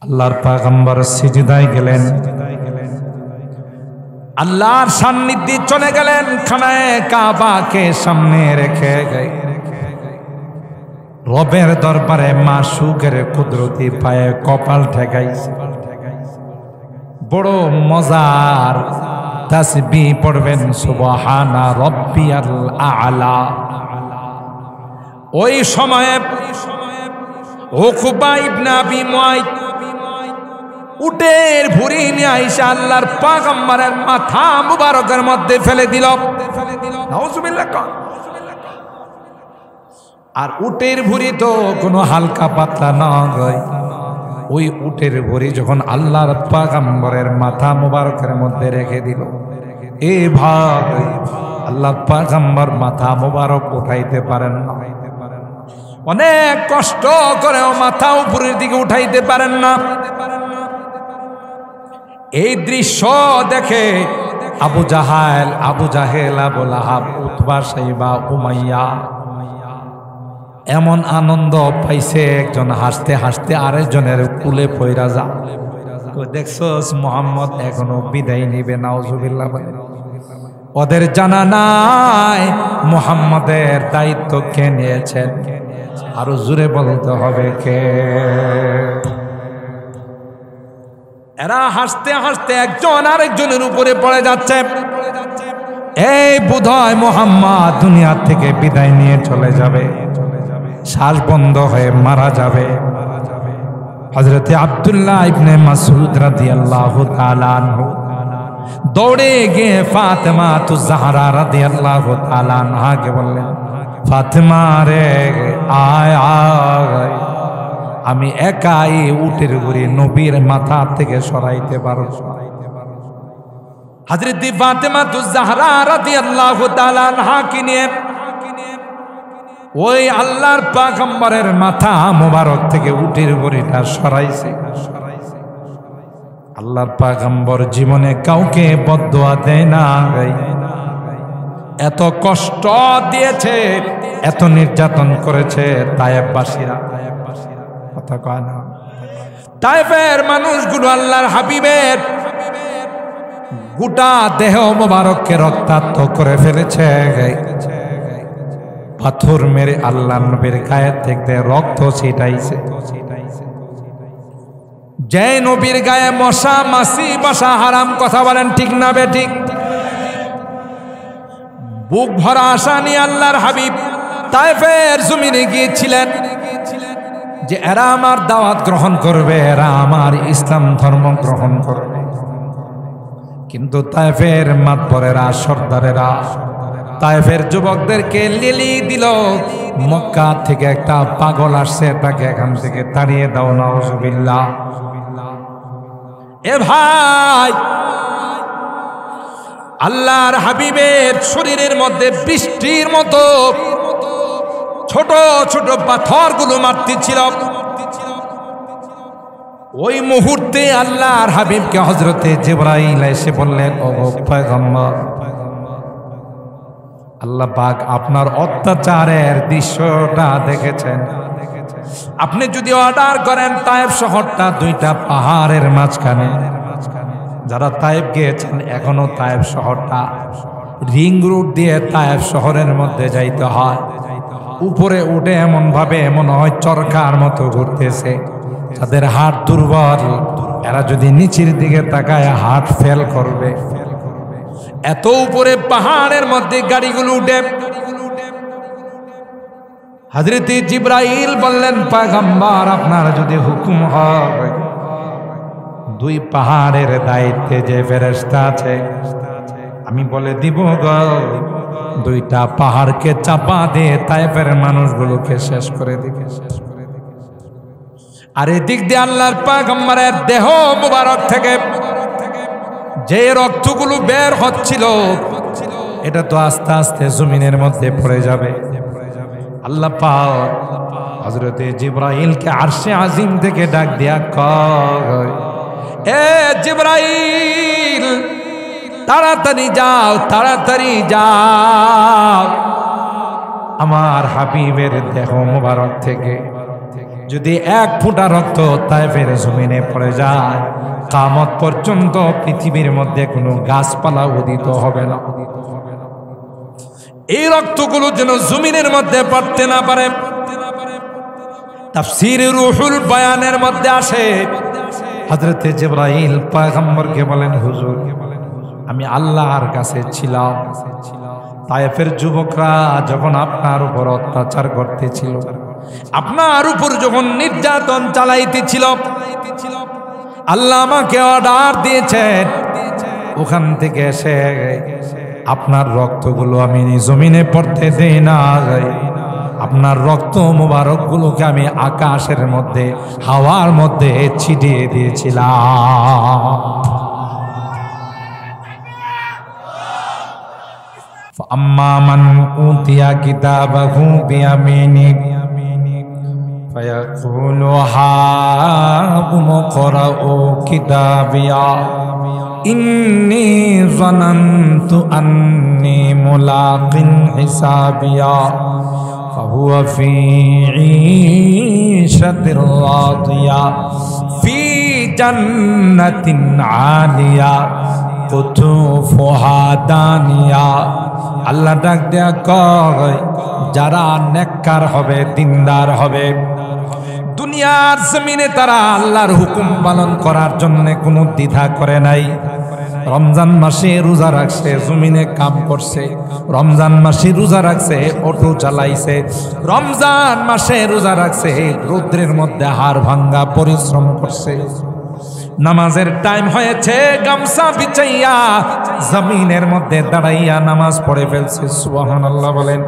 আল্লাহর পয়গম্বর সিজদায় গেলেন, আল্লাহর সান্নিধ্যে চলে গেলেন, খানায়ে কাবাকে সামনে রেখে রবের দরবারে মাশুকের কুদরতি পায়ে কপাল ঠেকাইছে। বড় মজার তাসবিহ পড়বেন সুবহানা রাব্বিয়াল আ'লা। ওই সময়ে উকবা ইবনে আবি মুআইত উটের ভুঁড়ি নিয়ে আইসা আল্লাহর পয়গম্বরের মাথা মুবারকের মধ্যে ফেলে দিল। নাউজুবিল্লাহ। আর উটের ভুঁড়ি তো কোনো হালকা পাতলা নয়। ওই উটের ভুঁড়ি যখন আল্লাহর পয়গম্বরের মাথা মুবারকের মধ্যে রেখে দিল, এ ভাই আল্লাহর পয়গম্বর মাথা মুবারক উঠাইতে পারেন না, অনেক কষ্ট করেও মাথা উপরের দিকে উঠাইতে পারেন না। এই দৃশ্য দেখে আবু জাহেল, আবু লাহাব, উতবা, সাইবা, উমাইয়া এমন আনন্দ পাইছে, একজন হাসতে হাসতে আরেকজনের কুলে পয়রা যা। দেখছস মুহাম্মদ এখনো বিদায় নিবে, নাউজুবিল্লাহ। ওদের জানা নাই মুহাম্মদের দায়িত্ব কে নিয়েছেন। আরো জোরে বলতে হবে কে। এরা হাসতে হাসতে একজন আরেকজনের উপরে পড়ে যাচ্ছে। এই বোধহয় মুহাম্মদ দুনিয়া থেকে বিদায় নিয়ে চলে যাবে, শ্বাস বন্ধ হয়ে মারা যাবে। হযরতে আব্দুল্লাহ ইবনে মাসউদ রাদিয়াল্লাহু তাআলা আনহু দৌড়ে গিয়ে ফাতেমা তুজহারা রাদিয়াল্লাহু তাআলা আনহাকে বললেন, ফাতেমা রে আয় আয়, আমি একাই উটের ভুঁড়ি নবীর মাথা থেকে সরাইতে পারব। হযরত ফাতেমা তুজহারা রাদিয়াল্লাহু তাআলা আনহাকে নিয়ে ওই আল্লাহর পয়গম্বরের মাথা মোবারক থেকে উটের ভুঁড়িটা সরাইছে। আল্লাহর পয়গম্বর জীবনে কাউকে বদদুয়া দেয় না। এত কষ্ট দিয়েছে, এত নির্যাতন করেছে তায়েফবাসীরা, কথা কয় না। তায়েফের মানুষগুলো আল্লাহর হাবিবের গোটা দেহ মোবারককে রক্তাক্ত করে ফেলেছে। পাথর মেরে আল্লাহ নবীর গায়ে থেকে রক্ত ছিটাইছে। যে নবীর গায়ে মশা মাছি বসা হারাম, কথা বলেন ঠিক না বেঠিক? বুক ভরা আশা নিয়ে আল্লাহর হাবিব তায়েফের জমিনে গিয়েছিলেন যে এরা আমার দাওয়াত গ্রহণ করবে, এরা আমার ইসলাম ধর্ম গ্রহণ করবে। কিন্তু তায়েফের মাতবরেরা, সর্দারেরা তায়েফের যুবকদেরকে লিলি দিল, মক্কা থেকে একটা পাগল আসছে, তাকে এখান থেকে তাড়িয়ে দাও। নাউজুবিল্লাহ। এ ভাই, আল্লাহর হাবিবের শরীরের মধ্যে বৃষ্টির মতো ছোট ছোট পাথরগুলো মারতেছিল। ওই মুহূর্তে আল্লাহর হাবিবকে হযরতে জিবরাইল এসে বললেন, ও পয়গম্বর, আল্লাহ পাক আপনার অত্যাচারের দৃশ্যটা দেখেছেন। আপনি যদি অর্ডার করেন তায়েফ শহরটা দুইটা পাহাড়ের মাঝখানে, যারা তায়েফ গিয়েছেন এখনো তায়েফ শহরটা রিং রোড দিয়ে তায়েফ শহরের মধ্যে যাইতে হয়। উপরে উঠে এমন ভাবে মনে হয় চরকার মতো ঘুরতেছে। যাদের হাত দুর্বল এরা যদি নিচের দিকে তাকায় হাত ফেল করবে। এত উপরে পাহাড়ের মধ্যে গাড়িগুলো উঠে। হযরত জিবরাইল বললেন, পয়গম্বর আপনার যদি হুকুম হয়, দুই পাহাড়ের দায়িত্বে যে ফেরেশতা আছে আমি বলে দিব গো, দুইটা পাহাড়কে চাপা দিয়ে তায়েফের মানুষগুলোকে শেষ করে দিবে। আর এদিক দিয়ে আল্লাহর পয়গম্বরের দেহ মুবারক থেকে যে রক্তগুলো বের হচ্ছিল এটা তো আস্তে আস্তে জমিনের মধ্যে পড়ে যাবে। আল্লাহ পাক হযরতে জিবরাইলকে আরশে আজিম থেকে ডাক দিয়া কয়, এ জিবরাইল তাড়াতাড়ি যাও, তাড়াতাড়ি যাও, আমার হাবিবের দেহ মুবারক থেকে যদি এক ফোঁটা রক্ত তায়েফের জমিনে পড়ে যায়, কিয়ামত পর্যন্ত পৃথিবীর মধ্যে কোনো গাছপালা উদিত হবে না। এই রক্তগুলো যেন জমিনের মধ্যে পড়তে না পারে। তাফসীর রুহুল বায়ানের মধ্যে আসে, হযরতে জিবরাইল পয়গম্বরকে বলেন, হুজুর আমি আল্লাহর কাছে ছিলাম, তায়েফের যুবকরা যখন আপনার উপর অত্যাচার করতেছিল, আপনার উপর যখন নির্যাতন চালাইতেছিল, আল্লাহ আমাকে অর্ডার দিয়েছেন ওখান থেকে এসে আপনার রক্তগুলো আমি জমিনে পড়তে দেই না, আপনার রক্ত মোবারক গুলোকে আমি আকাশের মধ্যে হাওয়ার মধ্যে ছিটিয়ে দিয়েছিলাম। আম্মা মান উতিয়া কিতাবাহু বিয়ামিনিহি ফায়াকুলু হাকুম করাউ কিতাবিয়া ইন্নী যানানতু আন্নী মুলাকিন হিসাবিয়া ফাহুয়া ফি ঈশাতির রাদিয়া ফি জান্নাতিন আলিয়া কুতুফুহা দানিয়া। আল্লাহ ডাক দেয়া কয়, যারা নেককার হবে, দিনদার হবে, দুনিয়ার জমিনে তারা আল্লাহর হুকুম পালন করার জন্য কোনো দ্বিধা করে নাই। রমজান মাসে রোজা রাখছে, জমিনে কাম করছে, রমজান মাসে রোজা রাখছে, অটো চালাইছে, রমজান মাসে রোজা রাখছে, রৌদ্রের মধ্যে হাড় ভাঙ্গা পরিশ্রম করছে, নামাজের টাইম হয়েছে, গামছা বিছাইয়া জমিনের মধ্যে দাঁড়াইয়া নামাজ পড়ে ফেলছে। সুবহানাল্লাহ বলেন।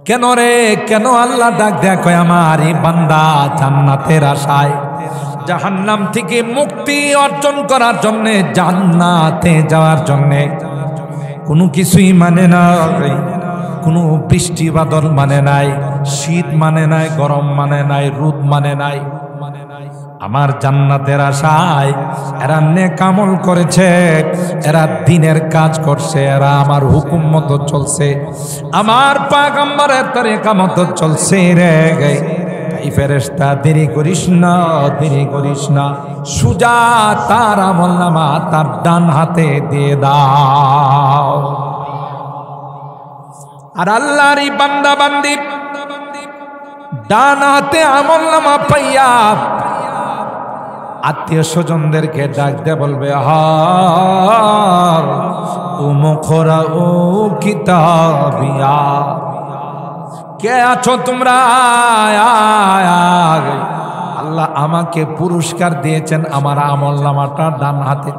কেন রে, কেন? আল্লাহ ডাক দেয়া কয়, আমার এই বান্দা জান্নাতের আশায়, জাহান্নাম থেকে মুক্তি অর্জন করার জন্য, জান্নাতে যাওয়ার জন্য কোনো কিছুই মানে না, কোনো বৃষ্টি বাদল মানে নাই, শীত মানে নাই, গরম মানে নাই, রোদ মানে নাই। আমার জান্নাতের আশায় এরা নেক আমল করেছে, এরা দিনের কাজ করছে, এরা আমার হুকুম মতো চলছে, আমার পয়গম্বরের তরিকা মতো চলছে রে। এই ফেরেশতা, দেরি করিস না, দেরি করিস না, সুজা তার আমলনামা তার ডান হাতে দিয়ে দাও। আর আল্লাহর এই বান্দা বান্দি ডান হাতে আমলনামা পাইয়া আত্মীয় স্বজনদেরকে ডাক দিয়ে বলবে, হার উমুখরা ও কিতাবিয়া, কে আছো তোমরা? আল্লাহ আমাকে পুরস্কার দিয়েছেন, আমার আমলনামাটা ডান হাতে।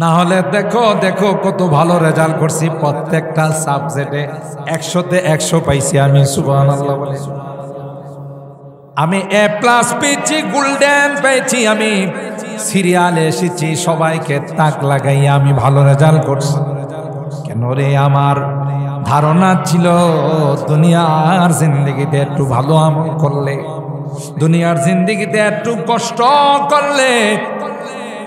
না হলে দেখো দেখো কত ভালো রেজাল্ট করছি, প্রত্যেকটা সাবজেক্টে 100তে 100 পাইছি আমি। সুবহানাল্লাহ বলে। আমি A+ পেয়েছি, গোল্ডেন পেয়েছি, আমি সিরিয়ালে এসেছি, সবাইকে তাক লাগাইয়া আমি ভালো রেজাল্ট করছি। কেন রে? আমার ধারণা ছিল দুনিয়ার জিন্দেগিতে একটু ভালো আমল করলে, দুনিয়ার জিন্দেগিতে একটু কষ্ট করলে,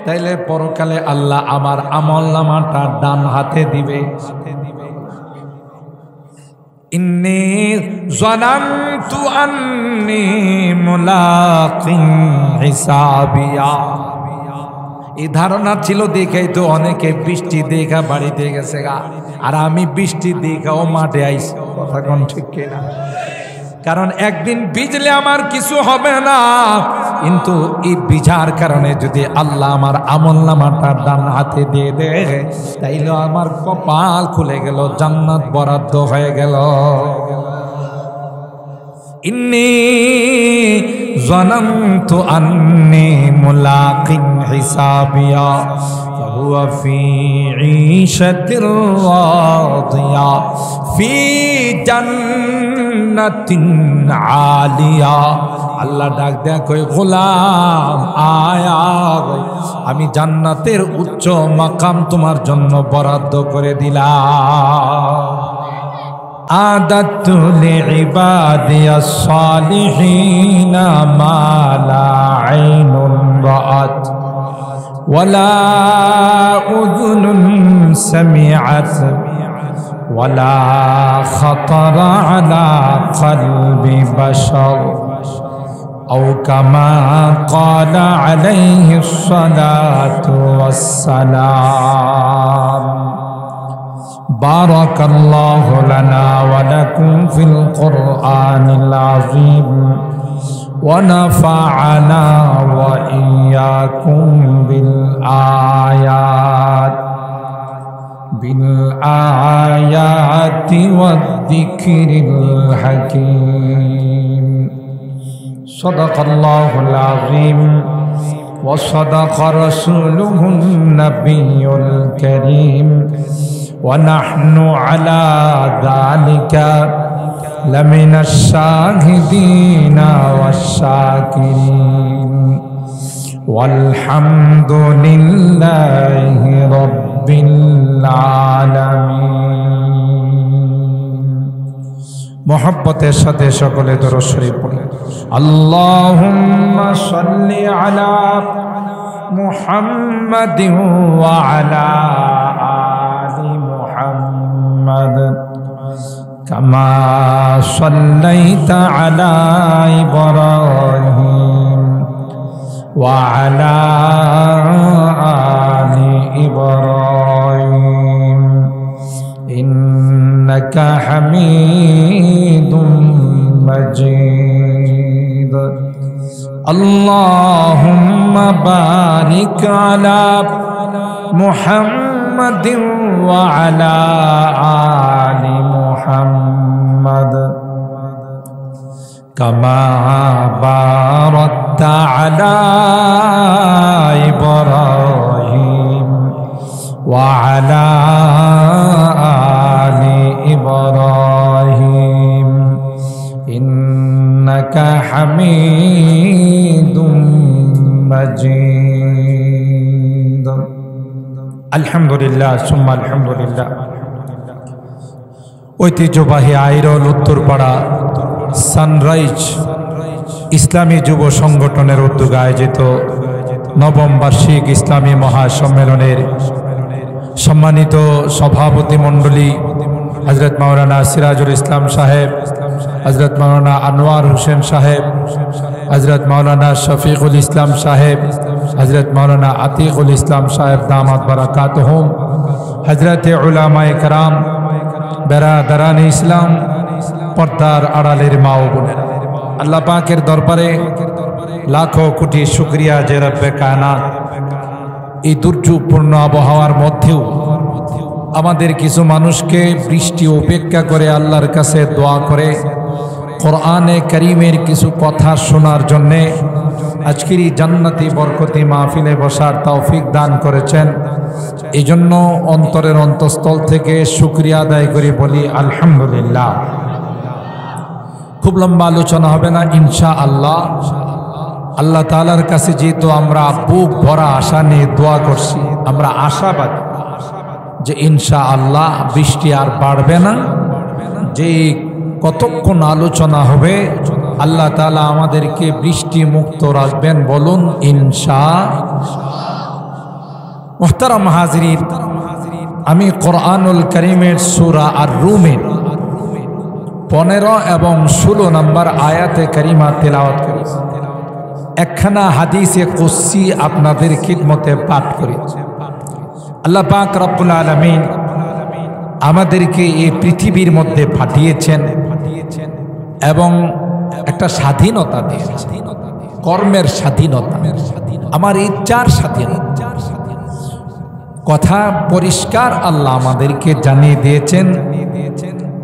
তাইলে পরকালে আল্লাহ আমার আমলনামাটা ডান হাতে দিবে। ইন্নী যানানতু আন্নী মুলাকিন হিসাবিয়া, এই ধারণা ছিল দেখেই তো অনেকে বৃষ্টি দেখা বাড়িতে গেছে গা, আর আমি বৃষ্টি দেখাও মাঠে আইছি। কথা কোন ঠিক কিনা? কারণ একদিন ভিজলে আমার কিছু হবে না, কিন্তু এই ভিজার কারণে যদি আল্লাহ আমার আমলনামাটা ডান হাতে দিয়ে দেয়, তাইলে আমার কপাল খুলে গেল, জান্নাত বরাদ্দ হয়ে গেল। ইন্নী যানানতু আন্নী মুলাকিন হিসাবিয়া ফাহুয়া ফি ঈশাতির রাদিয়া ফি জান্নাতিন আলিয়া। আল্লাহ ডাক দেয়া কই, গোলাম আয়া, আমি জান্নাতের উচ্চ মাকাম তোমার জন্য বরাদ্দ করে দিলাম। আদাতু লিইবাদিয়াস সালিহিনা মা লা আইনুন রাআত ওয়ালা উযুনুন সামিআত ولا خطر على قلب بشر أو كما قال عليه الصلاة والسلام. بارك الله لنا ولكم في القرآن العظيم ونفعنا وإياكم بالآيات والذكر الحكيم. صدق الله العظيم وصدق رسوله النبي الكريم ونحن على ذلك لمن الشاهدين والشاكرين والحمد لله رب العالمين. محبতের সাথে সকলে দরুদ শরীফ পড়ি। আল্লাহুম্মা সাল্লি আলা মুহাম্মাদিন ওয়া আলা আলি মুহাম্মাদ কামা সাল্লাইতা আলা ইব্রাহিম ওয়া আলা আলি ইব্রাহিম ইন্নাকা হামিদুম মাজিদ. আল্লাহুম্মা বারিক আলা মুহাম্মাদিন ওয়া আলা আলি মুহাম্মাদ কামা বারাকতা আলা ইব্রাহিম ওয়া আলা আলি ইব্রাহিম ইন্নাকা হামিদুম মাজিদ. আলহামদুলিল্লাহ সুম্মা আলহামদুলিল্লাহ। ঐতিহ্যবাহী আইরল উত্তরপাড়া সানরাইজ ইসলামী যুব সংগঠনের উদ্যোগে আয়োজিত নবম বার্ষিক ইসলামী মহাসম্মেলনের সম্মানিত সভাপতি মণ্ডলী হযরত মাওলানা সিরাজুল ইসলাম সাহেব, হযরত মাওলানা আনোয়ার হোসেন সাহেব, হযরত মাওলানা শফিকুল ইসলাম সাহেব, হযরত মাওলানা আতিকুল ইসলাম সাহেব দামাত বারাকাতুহুম, হযরত উলামায়ে কেরাম, বেরাদারানে ইসলাম, পর্দার আড়ালের মা ও বোনেরা, আল্লাহ পাকের দরবারে লাখো কোটি শুকরিয়া যে রব্বে কায়নাত এই দুর্যোগপূর্ণ আবহাওয়ার মধ্যেও আমাদের কিছু মানুষকে বৃষ্টি উপেক্ষা করে আল্লাহর কাছে দোয়া করে কোরআনে কারীমের কিছু কথা শোনার জন্যে আজকের এই জান্নাতি বরকতি মাহফিলে বসার তৌফিক দান করেছেন। এই জন্য অন্তরের অন্তঃস্থল থেকে শুকরিয়া আদায় করে বলি আলহামদুলিল্লাহ। খুব লম্বা আলোচনা হবে না ইনশাআল্লাহ। আল্লাহ তাআলার কাছে যেহেতু আমরা বুক ভরা আশা নিয়ে দোয়া করছি, আমরা আশাবাদী যে ইনশাআল্লাহ বৃষ্টি আর বাড়বে না, যে কতক্ষণ আলোচনা হবে আল্লাহ তাআলা আমাদেরকে বৃষ্টি মুক্ত রাখবেন, বলুন ইনশাআল্লাহ। মুহতারাম হাজিরিন, আমি কোরআনুল কারীমের সূরা আর-রুমের 15 এবং 16 নম্বর আয়াতে কারিমা তেলাওয়াত করি। একখানা হাদিসে কুদসি আপনাদের খিদমতে পাঠ করি। আল্লাহ পাক রব্বুল আলামিন আমাদেরকে এই পৃথিবীর মধ্যে পাঠিয়েছেন এবং একটা স্বাধীনতা দিয়েছেন, কর্মের স্বাধীনতা, আমার ইচ্ছার স্বাধীনতা। কথা পরিষ্কার আল্লাহ আমাদেরকে জানিয়ে দিয়েছেন,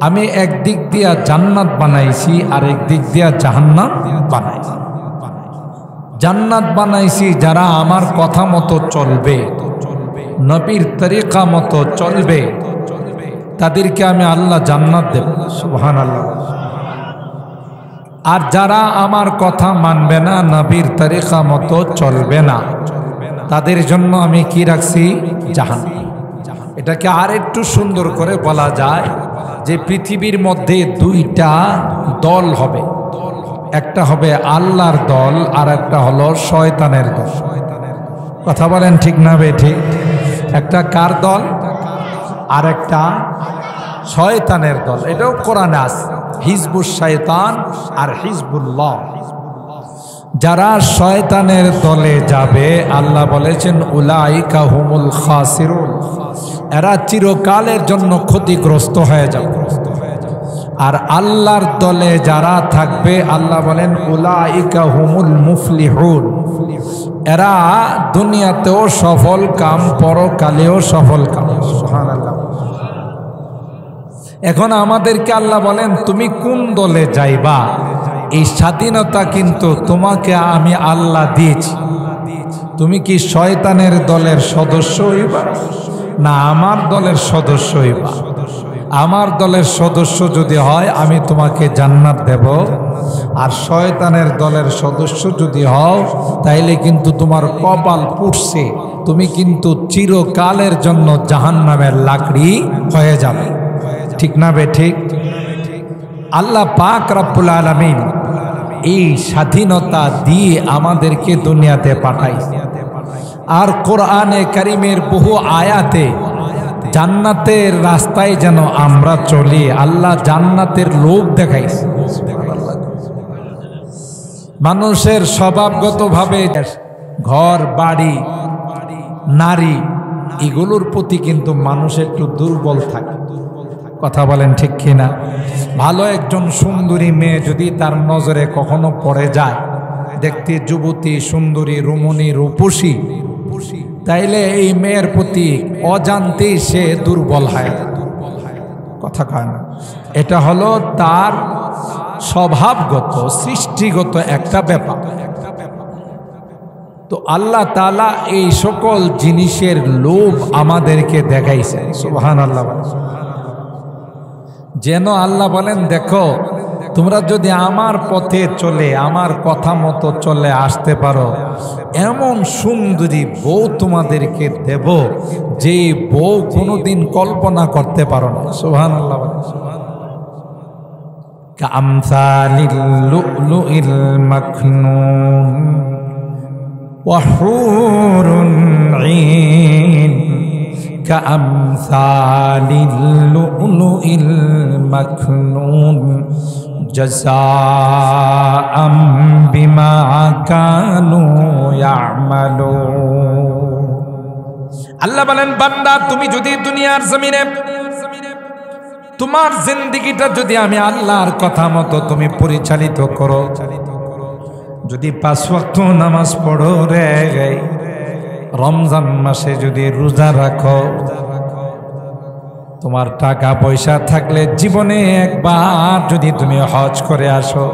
আমি একদিক দিয়া জান্নাত বানাইছি আর একদিক দিয়া জাহান্নাম বানাইছি। জান্নাত বানাইছি যারা আমার কথা মতো চলবে, নবীর তরিকা মতো চলবে, তাদেরকে আমি আল্লাহ জান্নাত দেব, সুবহানাল্লাহ। আর যারা আমার কথা মানবে না, নবীর তরিকা মতো চলবে না, তাদের জন্য আমি কি রাখছি? জাহান্নাম। এটাকে আর একটু সুন্দর করে বলা যায় যে পৃথিবীর মধ্যে দুইটা দল হবে, একটা হবে আল্লাহর দল আর একটা হলো শয়তানের দল। কথা বলেন ঠিক না বে ঠিক? একটা কার দল আর একটা শয়তানের দল, এটাও কোরআনে আছে, হিজবুশ শয়তান আর হিজবুল্লাহ। যারা শয়তানের দলে যাবে আল্লাহ বলেছেন উলাইকা হুমুল খাসিরুন, এরা চিরকালের জন্য ক্ষতিগ্রস্ত হয়ে যাবে। আর আল্লাহর দলে যারা থাকবে আল্লাহ বলেন উলাইকা হুমুল মুফলিহুন, এরা দুনিয়াতেও সফল কাম পরকালেও সফল কাম। সুবহানাল্লাহ। এখন আমাদেরকে আল্লাহ বলেন তুমি কোন দলে যাইবা, এই স্বাধীনতা কিন্তু তোমাকে আমি আল্লাহ দিয়েছি। তুমি কি শয়তানের দলের সদস্য হইবা না আমার দলের সদস্য হইবা? আমার দলের সদস্য যদি হয় আমি তোমাকে জান্নাত দেব, আর শয়তানের দলের সদস্য যদি হও তাইলে কিন্তু তোমার কপাল পুড়ছে, তুমি কিন্তু চিরকালের জন্য জাহান্নামের লাকড়ি হয়ে যাবে। ঠিক না বে ঠিক? আল্লাহ পাক রব্বুল আলামিন এই স্বাধীনতা দিয়ে আমাদেরকে দুনিয়াতে পাঠাইছে। আর কোরআনে কারিমের বহু আয়াতে জান্নাতের রাস্তায় যেন আমরা চলি, আল্লাহ জান্নাতের লোভ দেখাইছে। মানুষের স্বভাবগতভাবে ঘর বাড়ি নারী এগুলোর প্রতি কিন্তু মানুষ একটু দুর্বল থাকে। কথা বলেন ঠিক কিনা? ভালো একজন সুন্দরী মেয়ে যদি তার নজরে কখনো পড়ে যায়, দেখতে যুবতী সুন্দরী রমণী রূপসী, তাইলে এই মেয়ের প্রতি অজান্তেই সে দুর্বল হয়। কথা কয় না? এটা হলো তার স্বভাবগত সৃষ্টিগত একটা ব্যাপার। তো আল্লাহ তাআলা এই সকল জিনিসের লোভ আমাদেরকে দেখাইছে। সুবহানাল্লাহ। যেন আল্লাহ বলেন দেখো তোমরা যদি আমার পথে চলে আমার কথা মতো চলে আসতে পারো, এমন সুন্দরী বউ তোমাদেরকে দেব যে বউ কোনোদিন কল্পনা করতে পারো না। সুবহানাল্লাহ। কামসালিল লুলুইল মাকনুন ওয়া হুরুন ঈন কামসালিল লুলুইল মাকনুন জাযাআম বিমা কানু ইয়ামালুন। আল্লাহ বলেন বান্দা তুমি যদি দুনিয়ার জমিনে তোমার জিন্দেগিটা যদি আমি আল্লাহর কথা মতো তুমি পরিচালিত করো, যদি 5 ওয়াক্ত নামাজ পড়ো রে, রমজান মাসে যদি রোজা রাখো, তোমার টাকা পয়সা থাকলে জীবনে একবার যদি তুমি হজ করে আসো,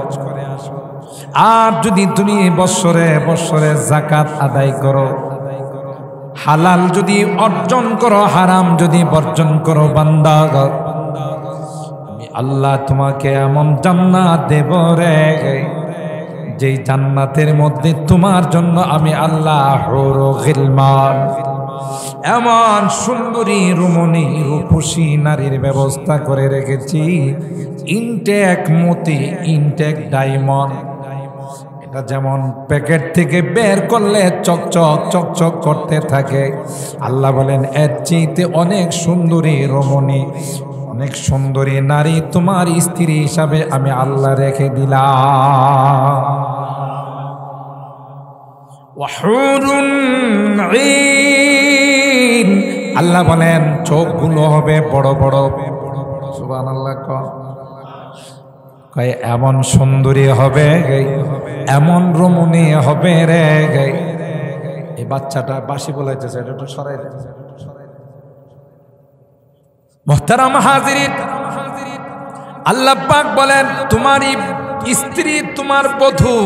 আর যদি তুমি বৎসরে বৎসরে যাকাত আদায় করো, হালাল যদি অর্জন করো, হারাম যদি বর্জন করো, বান্দা আমি আল্লাহ তোমাকে এমন জান্নাত দেব রে, যেই জান্নাতের মধ্যে তোমার জন্য আমি আল্লাহ হুর ও গিলমান এমন সুন্দরী রমণী রূপসী নারীর ব্যবস্থা করে রেখেছি। ইনটেক মতি, ইনটেক ডায়মন্ড, এটা যেমন প্যাকেট থেকে বের করলে চকচক চকচক করতে থাকে, আল্লাহ বলেন এর চেয়েতে অনেক সুন্দরী রমণী, অনেক সুন্দরী নারী তোমার স্ত্রী হিসাবে আমি আল্লাহ রেখে দিলাম। ওয়াহুরুন ঈন, আল্লাহ বলেন চোখগুলো হবে বড় বড়। সুবহানাল্লাহ। কয় এমন সুন্দরী হবে, এমন রমণী হবে রে। এই বাচ্চাটা বাঁশি বলাইতেছে, এটা একটু সরাই দে। মুহতারাম হাজিরিন, আল্লাহ পাক বলেন তোমারই স্ত্রী তোমার বধূ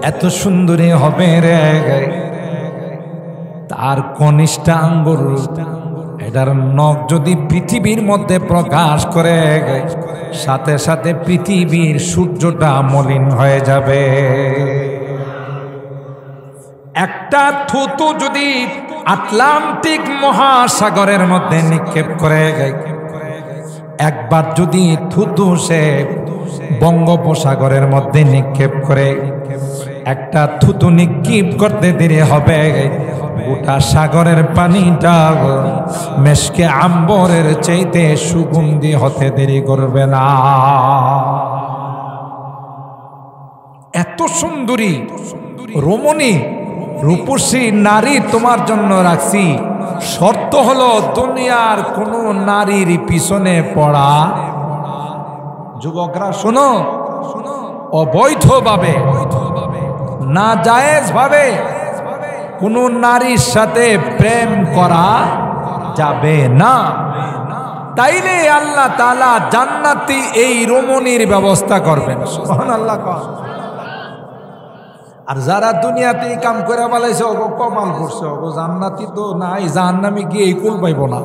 এত সুন্দরী হবে রে, তার কনিষ্ঠা আঙ্গুল এটার নখ যদি পৃথিবীর মধ্যে প্রকাশ করে, সাথে সাথে পৃথিবীর সূর্যটা মলিন হয়ে যাবে। একটা থুতু যদি আটলান্টিক মহাসাগরের মধ্যে নিক্ষেপ করে, একবার যদি থুতু সে বঙ্গোপসাগরের মধ্যে নিক্ষেপ করে, একটা থুতু নিক্ষেপ করতে দেরি হবে, গোটা সাগরের পানিটা মেশকে আম্বরের চাইতে সুগন্ধি হতে দেরি করবে না। এত সুন্দরী রমণী রূপসী নারী তোমার জন্য রাখছি, শর্ত হলো দুনিয়ার কোন নারীর পিছনে পড়া। যুবকরা শোনো, অবৈধভাবে না জায়েজ ভাবে কোন নারীর সাথে প্রেম করা যাবে না। তাইলে আল্লাহ তাআলা জান্নাতি এই রমণীর ব্যবস্থা করবেন। সুবহানাল্লাহ। আর যারা দুনিয়াতে কাম করে বলাইছে ওগো কমাল করছে, ওগো জান্নাতি তো নাই, জাহান্নামে গিয়ে এই কুল পাইব না।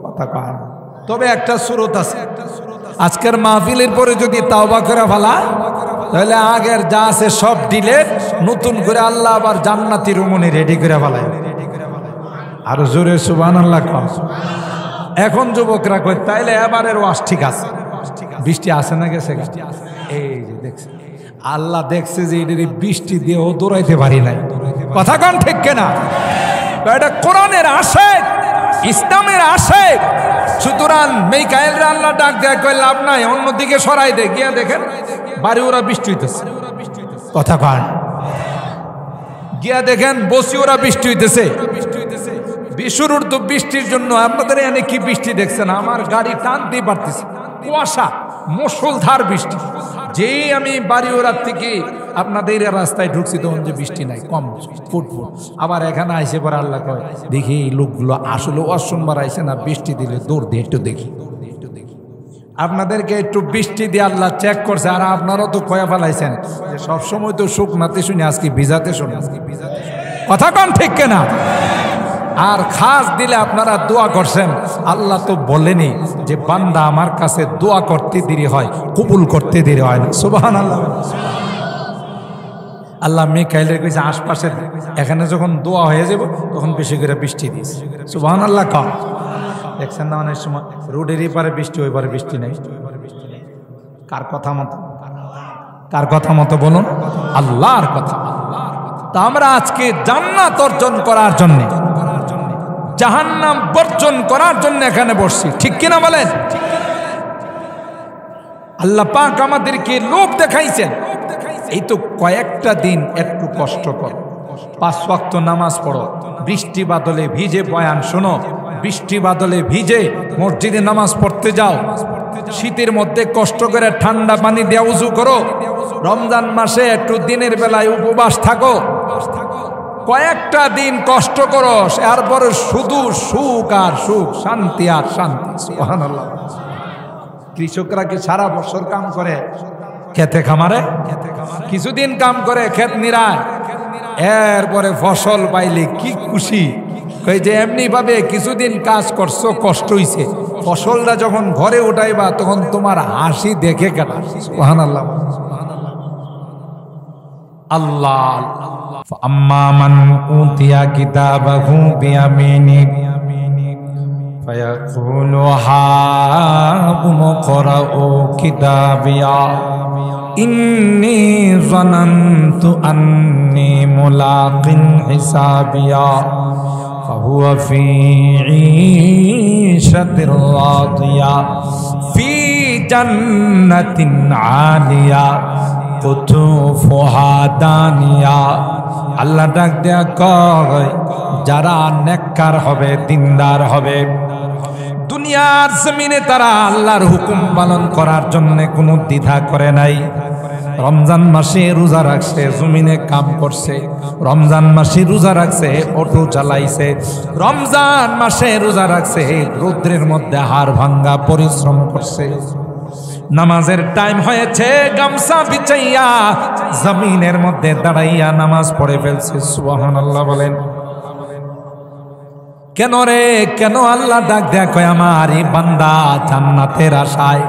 কথা কয়। তবে একটা সুরত আছে, আজকের মাহফিলের পরে যদি তাওবা করে ফেলা তাহলে আগের যা আছে সব ডিলেট, নতুন করে আল্লাহ আবার জান্নাতি রমণী রেডি করে ফেলায়। আর জোরে সুবহানাল্লাহ কর। এখন যুবকরা কয় তাইলে এবারের ওয়াজ ঠিক আছে। বৃষ্টি আসে না গেছে? এই যে দেখছে আল্লাহ দেখছে যে এদের বৃষ্টি দিয়েও দৌড়াইতে পারি নাই। কথা কন ঠিক কিনা? এটা কোরআনের আশিক, ইসলামের আশিক। সুতরাং মিকাইলরা আল্লাহ ডাক দেয়, কয় লাভ নাই, অন্যদিকে সরাই দে। গিয়া দেখেন বাড়ি ওরা বৃষ্টি হইতেছে। কথা কন। গিয়া দেখেন বসি ওরা বৃষ্টি হইতেছে। শুরুর তো বৃষ্টির জন্য আপনাদের এখানে কি বৃষ্টি দেখছেন? আমার গাড়ি টানতে পারতেছে, কুয়াশা, মুষলধার বৃষ্টি। যেই আমি বাড়ি ওরার থেকে আপনাদের রাস্তায় ঢুকছি তখন যে বৃষ্টি নাই, কম ফুটফুট। আবার এখানে আইসে পরে আল্লাহ কয় দেখি এই লোকগুলো আসলে অসম্বার আইসে না, বৃষ্টি দিলে দৌড় দিয়ে একটু দেখি। আপনাদেরকে একটু বৃষ্টি দিয়ে আল্লাহ চেক করছে। আর আপনারাও তো কয়া ফেলাইছেন যে সবসময় তো শুকনাতে শুনি, আজকে ভিজাতে শুনি। কথা কন ঠিক কিনা? আর খাস দিলে আপনারা দোয়া করছেন। আল্লাহ তো বলেনি যে বান্দা আমার কাছে দোয়া করতে দেরি হয়, কবুল করতে দেরি হয় না। সুবহানাল্লাহ। আল্লাহ মিকাইলের কইছে আশপাশে এখানে যখন দোয়া হয়ে যাব তখন বেশি করে বৃষ্টি দিয়েছে। সুবহানাল্লাহ। কম দেখছেন না অনেক সময় রোডের এপারে বৃষ্টি, ওই পারে বৃষ্টি নেই। কার কথা মতো? কার কথা মতো বলুন? আল্লাহর কথা। তা আমরা আজকে জান্নাত অর্জন করার জন্য, জাহান্নাম বর্জন করার জন্য এখানে বসছি, ঠিক কিনা বলেন? আল্লাহ পাক আমাদেরকে লোক দেখাইছেন। এই তো কয়েকটা দিন একটু কষ্ট কর, 5 ওয়াক্ত নামাজ পড়ো, বৃষ্টি বাদলে ভিজে বয়ান শোনো, বৃষ্টি বাদলে ভিজে মসজিদে নামাজ পড়তে যাও, শীতের মধ্যে কষ্ট করে ঠান্ডা পানি দিয়ে উযু করো, রমজান মাসে একটু দিনের বেলায় উপবাস থাকো, কয়েকটা দিন কষ্ট করো, এরপরে শুধু সুখ আর সুখ, শান্তি আর শান্তি। সুবহানাল্লাহ। কৃষকরা কি সারা বছর কাম করে খেতে খামারে? কিছুদিন কাম করে ক্ষেত নিরায়, এরপরে ফসল পাইলে কি খুশি। কই যে এমনি ভাবে কিছুদিন কাজ করছো, কষ্ট হইছে, ফসলটা যখন ঘরে উঠাইবা তখন তোমার হাসি দেখে কাটা। সুবহানাল্লাহ। আল্লাহ। আম্মা মান উতিয়া কিতাবাহু বিয়ামিনিহি ফায়াকুলু হাউম করাউ কিতাবিয়া ইন্নী যানানতু আন্নী মুলাকিন হিসাবিয়া ফাহুয়া ফি ঈশাতির রাদিয়া ফি জান্নাতিন আলিয়া কুতুফুহা দানিয়া। আল্লাহ ডাক দেয়া কয় যারা নেককার হবে, দিনদার হবে, দুনিয়ার জমিনে তারা আল্লাহর হুকুম পালন করার জন্য কোনো দ্বিধা করে নাই। রমজান মাসে রোজা রাখছে, জমিনে কাম করছে, রমজান মাসে রোজা রাখছে, অটো চালাইছে, রমজান মাসে রোজা রাখছে, রৌদ্রের মধ্যে হাড় ভাঙ্গা পরিশ্রম করছে, নামাজের টাইম হয়েছে, গামছা বিছাইয়া জমিনের মধ্যে দাঁড়াইয়া নামাজ পড়ে ফেলছে। সুবহানাল্লাহ বলেন। কেন রে, কেন? আল্লাহ ডাক দেয়া কয় আমার এই বান্দা জান্নাতের আশায়,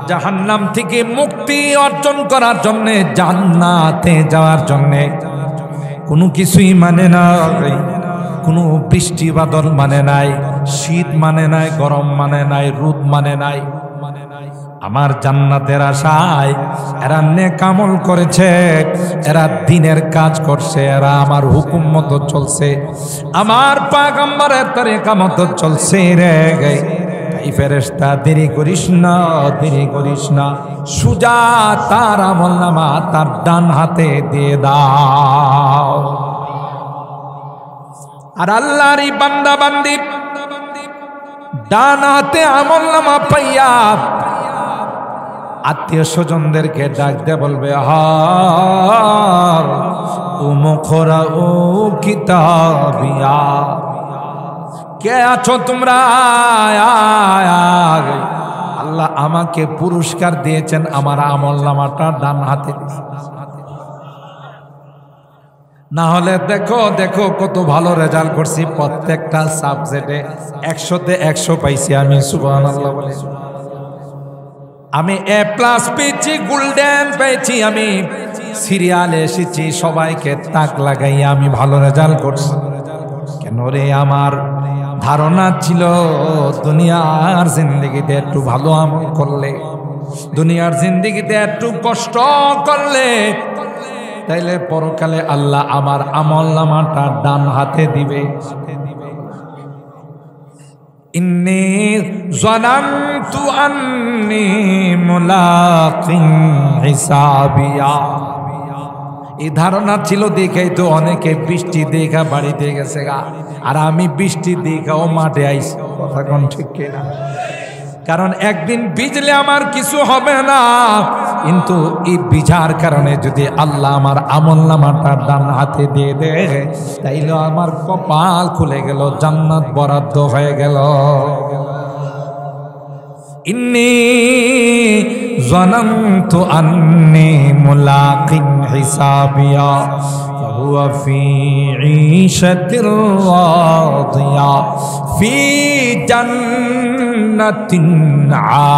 জাহান্নাম থেকে মুক্তি অর্জন করার জন্য, জান্নাতে যাওয়ার জন্য কোনো কিছুই মানে না, কোনো বৃষ্টি বাদল মানে নাই, শীত মানে নাই, গরম মানে নাই, রোদ মানে নাই। আমার জান্নাতের আশায় এরা নেক আমল করেছে, এরা দিনের কাজ করছে, এরা আমার হুকুম মতো চলছে, আমার পয়গম্বরের তরিকা মতো চলছে রে। এই ফেরেশতা দেরি করিস না, দেরি করিস না, সুজা তার আমলনামা তার ডান হাতে দিয়ে দাও। আর আল্লাহর বান্দা বান্দি ডান হাতে আমলনামা পাইয়া আত্মীয় স্বজনদেরকে ডাক দিয়ে বলবে, হার উমুখরা ও কিতাবিয়া, কে আছো তোমরা? আল্লাহ আমাকে পুরস্কার দিয়েছেন, আমার আমলনামাটা ডান হাতে। না হলে দেখো দেখো কত ভালো রেজাল্ট করছি, প্রত্যেকটা সাবজেক্টে 100তে 100 পাইছি আমি, সুবহানাল্লাহ বলে। আমি A+ পেয়েছি, গোল্ডেন পেয়েছি, আমি সিরিয়ালে এসেছি, সবাইকে তাক লাগাইয়া আমি ভালো রেজাল্ট করছি। কেন রে? আমার ধারণা ছিল দুনিয়ার জিন্দেগিতে একটু ভালো আমল করলে, দুনিয়ার জিন্দেগিতে একটু কষ্ট করলে, তাইলে পরকালে আল্লাহ আমার আমলনামাটা ডান হাতে দিবে। ইন্নী যানানতু আন্নী মুলাকিন হিসাবিয়া, এই ধারণা ছিল দেখেই তো অনেকে বৃষ্টি দেখা বাড়িতে গেছে গা, আর আমি বৃষ্টি দেখাও মাঠে আইছি। কথা কোন ঠিক কিনা? কারণ একদিন ভিজলে আমার কিছু হবে না, কিন্তু এই ভিজার কারণে যদি আল্লাহ আমার আমলনামাটা ডান হাতে দিয়ে দেয়, তাইলে আমার কপাল খুলে গেল, জান্নাত বরাদ্দ হয়ে গেল। ইন্নী যানানতু আন্নী মুলাকিন হিসাবিয়া ফাহুয়া ফি ঈশাতির রাদিয়া ফি জান্নাতিন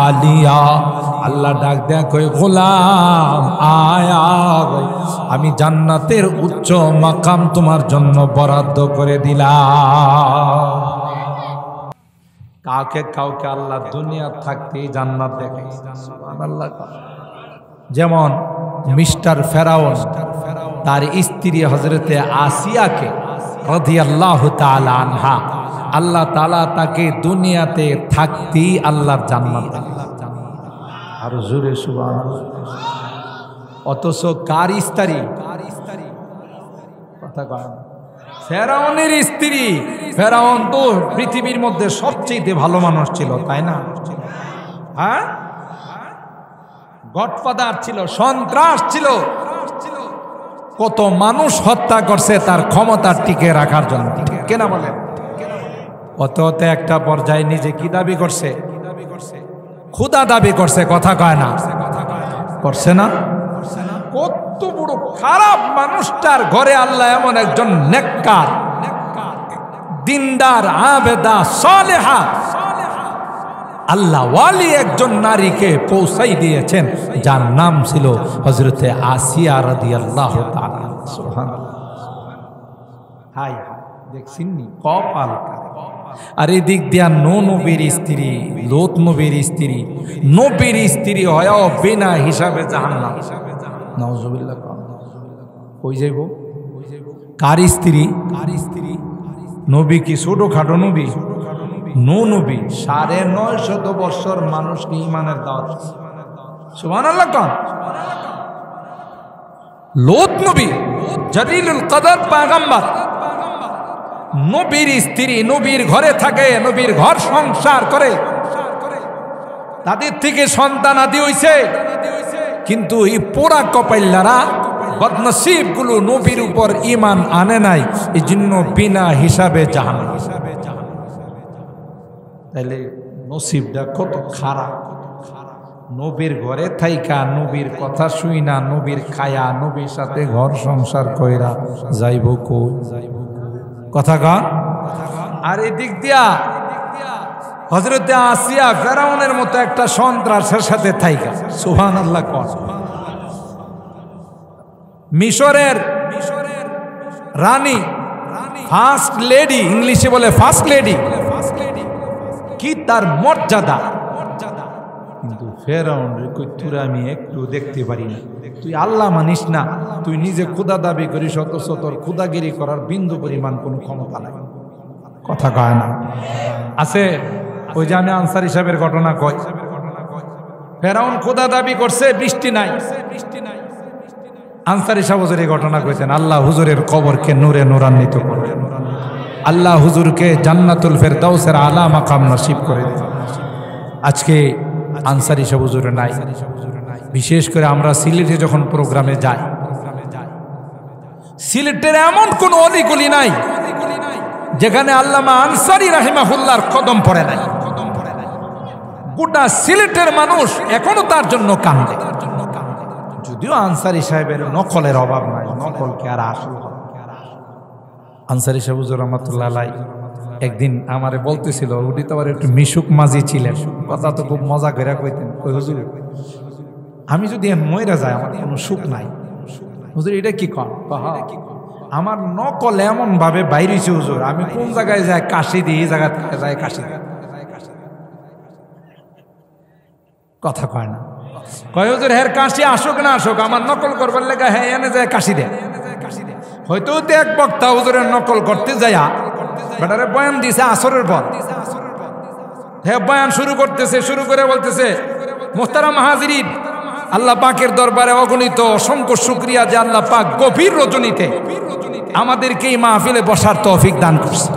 আলিয়া। আল্লাহ ডাক দেয়া কই, গোলাম আয়া, আমি জান্নাতের উচ্চ মাকাম তোমার জন্য বরাদ্দ করে দিলাম। কাউকে কাউকে আল্লাহ দুনিয়া থাকতেই জান্নাত দেখায়, সুবহানাল্লাহ। যেমন মিস্টার ফেরাউন তার স্ত্রী হযরতে আসিয়াকে রাদিয়াল্লাহু তাআলা আনহা, আল্লাহ তাআলা তাকে দুনিয়াতে থাকতেই আল্লাহর জান্নাত দেখায়। আর জোরে সুবহানাল্লাহ। অথচ কার স্ত্রী? কথা কয় ফেরাউনের স্ত্রী। ফেরাউন তো পৃথিবীর মধ্যে সবচেয়ে ভালো মানুষ ছিল, তাই না? হ্যাঁ, গডফাদার ছিল, সন্ত্রাস ছিল, কত মানুষ হত্যা করছে তার ক্ষমতা টিকে রাখার জন্য, ঠিক কিনা বলেন? অত একটা পর্যায়ে নিজে কি দাবি করছে? খোদা দাবি করছে। কথা কয় না? করছে না? কত বড় খারাপ মানুষটার ঘরে আল্লাহ এমন একজন নেককার, দিনদার, আবেদা, সালেহা, আল্লাহ ওয়ালি একজন নারীকে পৌঁছাই দিয়েছেন, যার নাম ছিল হযরতে আসিয়া রাদিয়াল্লাহু তাআলা। সুবহানাল্লাহ। হাই হাই, দেখছেন নি কপাল। আর এদিক দিয়া নবীর স্ত্রী, লোত নবীর স্ত্রী, নবীর স্ত্রী হয়েও বিনা হিসাবে জাহান্নাম। নাউজুবিল্লাহ। কই যাইব? কার স্ত্রী? নবী কি ছোটখাটো নবী? নবী 950 বছর মানুষকে ঈমানের দাওয়াত। সুবহানাল্লাহ। কোন লোত নবী, জলিলুল কদর পয়গম্বর, নবীর স্ত্রী নবীর ঘরে থাকে, নবীর ঘর সংসার করে, তাদের থেকে সন্তান আদি হইছে, কিন্তু এই পোড়া কপাইল্লারা, বদনসিব গুলো নবীর উপর ঈমান আনে নাই, এই জন্য বিনা হিসাবে জাহান্নাম। তাইলে নসিবটা কত খারাপ। নবীর ঘরে থাইকা, নবীর কথা শুই না, নবীর খায়া, নবীর সাথে ঘর সংসার কইরা যাইব কো? কথা কন। আর এদিক দিয়া হযরতে আসিয়া ফেরাউনের মতো একটা সন্ত্রাসের সাথে থাইকা, সুবহানাল্লাহ। কোন মিশরের রানী, ফার্স্ট লেডি, ইংলিশে বলে ফার্স্ট লেডি, কি তার মর্যাদা। কিন্তু ফেরাউন রে কই তোরা আমি একটু দেখতে পারি না, তুই আল্লাহ মানিস না, তুই নিজে ক্ষুদা দাবি করিস, অথচ তোর ক্ষুদাগিরি করার বিন্দু পরিমাণ কোনো ক্ষমতা নাই। কথা কয় না আছে? ওই যে আমি আনসারী সাহেবের ঘটনা কই, ফেরাউন খোদা দাবি করছে, বৃষ্টি নাই। আনসারী সাহেব হুজুরের ঘটনা কইছেন, আল্লাহ হুজুরের কবরকে নূরে নূরান্বিত করলেন, আল্লাহ হুজুরকে জান্নাতুল ফেরদাউসের আলা মাকাম নসিব করে দিলেন। আজকে আনসারী সাহেব হুজুরে নাই। বিশেষ করে আমরা সিলেটে যখন প্রোগ্রামে যাই, সিলেটের এমন কোন অলিগলি নাই যেখানে আল্লামা আনসারী রাহিমাহুল্লাহর কদম পড়ে নাই। গোটা সিলেটের মানুষ এখনো তার জন্য কান্দে। যদিও আনসারী সাহেবের নকলের অভাব নাই, নকল কে আর আসল। আনসারী সাহেব হুজুর রহমাতুল্লাহ আলাইহি একদিন আমারে বলতেছিল, উনি তো আবার একটু মিশুক মাঝি ছিলেন, কথা তো খুব মজা করে কইতেন, কই হুজুর আমি যদি মইরা যাই আমার কোনো সুখ নাই। হুজুর এটা কি কন? আমার নকল এমন ভাবে বাইরেছে হুজুর, আমি কোন জায়গায় যাই কাশি দিই, এই জায়গায় যাই কাশি দিই। কথা কয় না, কয় হুজুর হের কাশি আসুক না আসুক, আমার নকল করবার লেগে হ্যাঁ এনে যায় কাশি দেয়। হয়তো এক বক্তা হুজুরের নকল করতে যায়া বেটারে বয়ান দিছে আসরের পর, হ্যাঁ বয়ান শুরু করতেছে, শুরু করে বলতেছে, মুহতারাম হাজিরিন, আল্লাহ পাকের দরবারে অগণিত অসংখ্য শুকরিয়া যে আল্লাহ পাক গভীর রজনীতে আমাদেরকে এই মাহফিলে বসার তৌফিক দান করছে।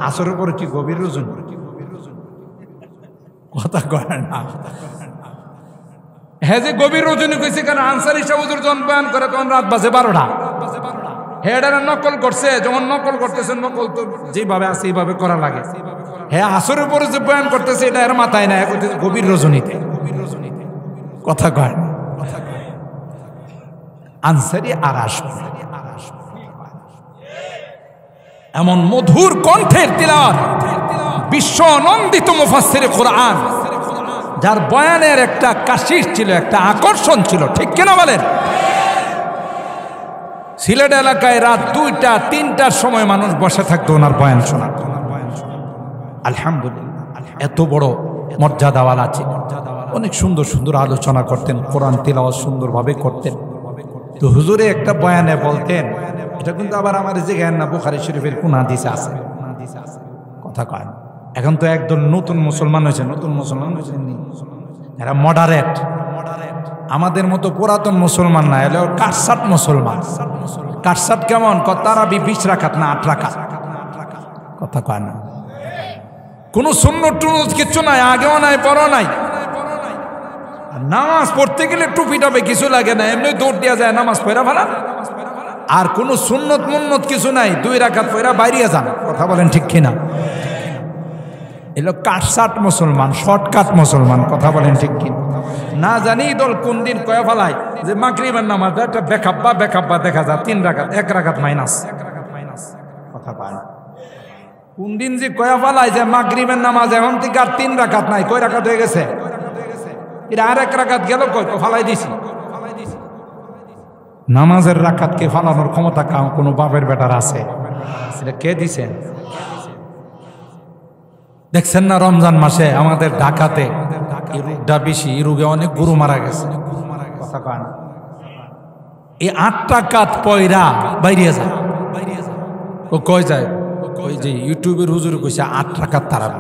আসরের পরে কি গভীর রজনী? কথা কয় না। হ্যাঁ যে গভীর রজনী কইছে, কারণ আনসারী সাহেব হুজুর যখন বয়ান করে তখন রাত বাজে 12টা। হ্যাঁ এটা নকল করছে, যখন নকল করতেছে, নকল তো যেভাবে আছে এইভাবে করা লাগে। হ্যাঁ আসরের পরে যে বয়ান করতেছে এটা এর মাথায় না, গভীর রজনীতে। কথা কয় না। আনসারী আর আসবে এমন মধুর কণ্ঠের তিলাওয়াত, বিশ্ব নন্দিত মুফাসসিরে কোরআন, যার বয়ানের একটা কাশিশ ছিল, একটা আকর্ষণ ছিল, ঠিক কিনা বলেন? সিলেট এলাকায় রাত 2টা 3টার সময় মানুষ বসে থাকতো ওনার বয়ান শোনার। আলহামদুলিল্লাহ, এত বড় মর্যাদাওয়ালা আছে, অনেক সুন্দর সুন্দর আলোচনা করতেন, কোরআন তিলাওয়াত সুন্দরভাবে করতেন। তো হুজুরে একটা বয়ানে বলতেন, এটা কিন্তু আবার আমার যে জ্ঞান না, বুখারী শরীফের কোন হাদিসে আছে। কথা কয়, এখন তো একদম নতুন মুসলমান হয়েছে, নতুন মুসলমান হয়েছে, এরা মডারেট, আমাদের মতো পুরাতন মুসলমান না, এলে কাটসাট মুসলমান। কাটসাট কেমন? তারাবি 20 রাকাত না 8 রাকাত। কথা কয় না, কোনো সুন্নত টুন্নত কিচ্ছু নাই, আগেও নাই পরও নাই। নামাজ পড়তে গেলে টুপি টাপে কিছু লাগে না, এমনি দৌড় দেওয়া যায়, নামাজ পড়া ভাড়া। আর কোনো সুন্নত মুন্নত কিছু নাই, 2 রাকাত পড়া বাইরিয়া যান। কথা বলেন ঠিক কিনা? এলো কাটসাট মুসলমান, শর্টকাট মুসলমান। কথা বলেন ঠিক কিনা? না জানি দল কোন দিন কয়া ফেলায় যে মাগরিবের নামাজ একটা বেকাব্বা দেখা যায় 3 রাকাত, 1 রাকাত মাইনাস। কথা পায় কোন দিন যে কয়া ফেলায় যে মাগরিবের নামাজ এখন থেকে আর 3 রাকাত নাই, কয় রাকাত হয়ে গেছে? এটা আর 1 রাকাত গেল, কয় ফালাই দিছি। নামাজের রাকাতকে ফালানোর ক্ষমতা কোনো বাপের বেটার আছে? এটা কে দিছেন? দেখছেন না রমজান মাসে আমাদের ঢাকাতে এই রোগটা বেশি, এই রোগে অনেক গরু মারা গেছে। কথা কয় না, এই 8 রাকাত পয়রা বাইরে যায়। ও কয় যায়, ওই যে ইউটিউবের হুজুর কইছে 8 রাকাত তারাবি।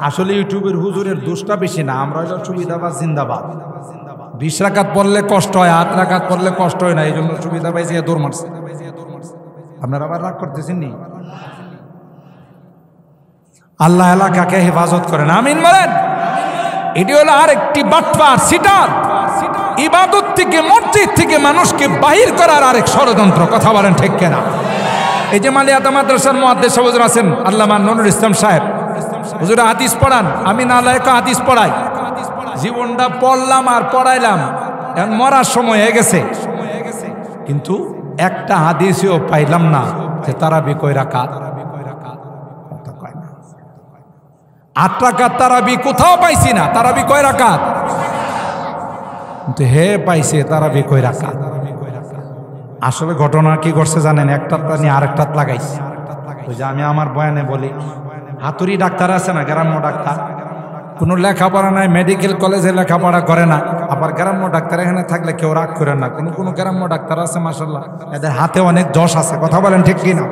আসলে ইউটিউবের হুজুরের দোষটা বেশি না, আমরা হলো সুবিধাবাদ জিন্দাবাদ। 20 রাকাত পড়লে কষ্ট হয়, 8 রাকাত পড়লে কষ্ট হয় না, এই জন্য সুবিধা পাইছে দৌড় মারছে। আপনারা আবার রাগ করতেছেন নি? আল্লাহ এলাকাকে হেফাজত করেন, আমিন বলেন। এটি হলো আরেকটি বাটপার, সিটার, ইবাদত থেকে, মসজিদ থেকে মানুষকে বাহির করার আরেক ষড়যন্ত্র। কথা বলেন ঠিক কিনা? এই যে মালিয়াতা মাদ্রাসার মুহাদ্দিস হুজুর আছেন আল্লামা নুরুল ইসলাম সাহেব, হুজুর হাদিস পড়ান, আমি নালায়েক হাদিস পড়াই। জীবনটা পড়লাম আর পড়াইলাম, এখন মরার সময় হয়ে গেছে, কিন্তু একটা হাদিসও পাইলাম না যে তারাবি কয় রাকাত। 8 রাকাত তারাবি কোথাও পাইছি না। তারাবি কয় রাকাত? কিন্তু হে পাইছে তারাবি কয় রাকাত। আসলে ঘটনা কি করছে জানেন? একটা নিয়ে আরেকটা লাগাইছে। ওই যে আমি আমার বয়ানে বলি, হাতুড়ি ডাক্তার আছে না, গ্রাম্য ডাক্তার, কোনো লেখাপড়া নাই, মেডিকেল কলেজে লেখাপড়া করে না। আবার গ্রাম্য ডাক্তার এখানে থাকলে কেউ রাগ করে না। কোনো গ্রাম্য ডাক্তার আছে মাশাআল্লাহ, এদের হাতে অনেক যশ আছে, কথা বলেন ঠিক কিনা?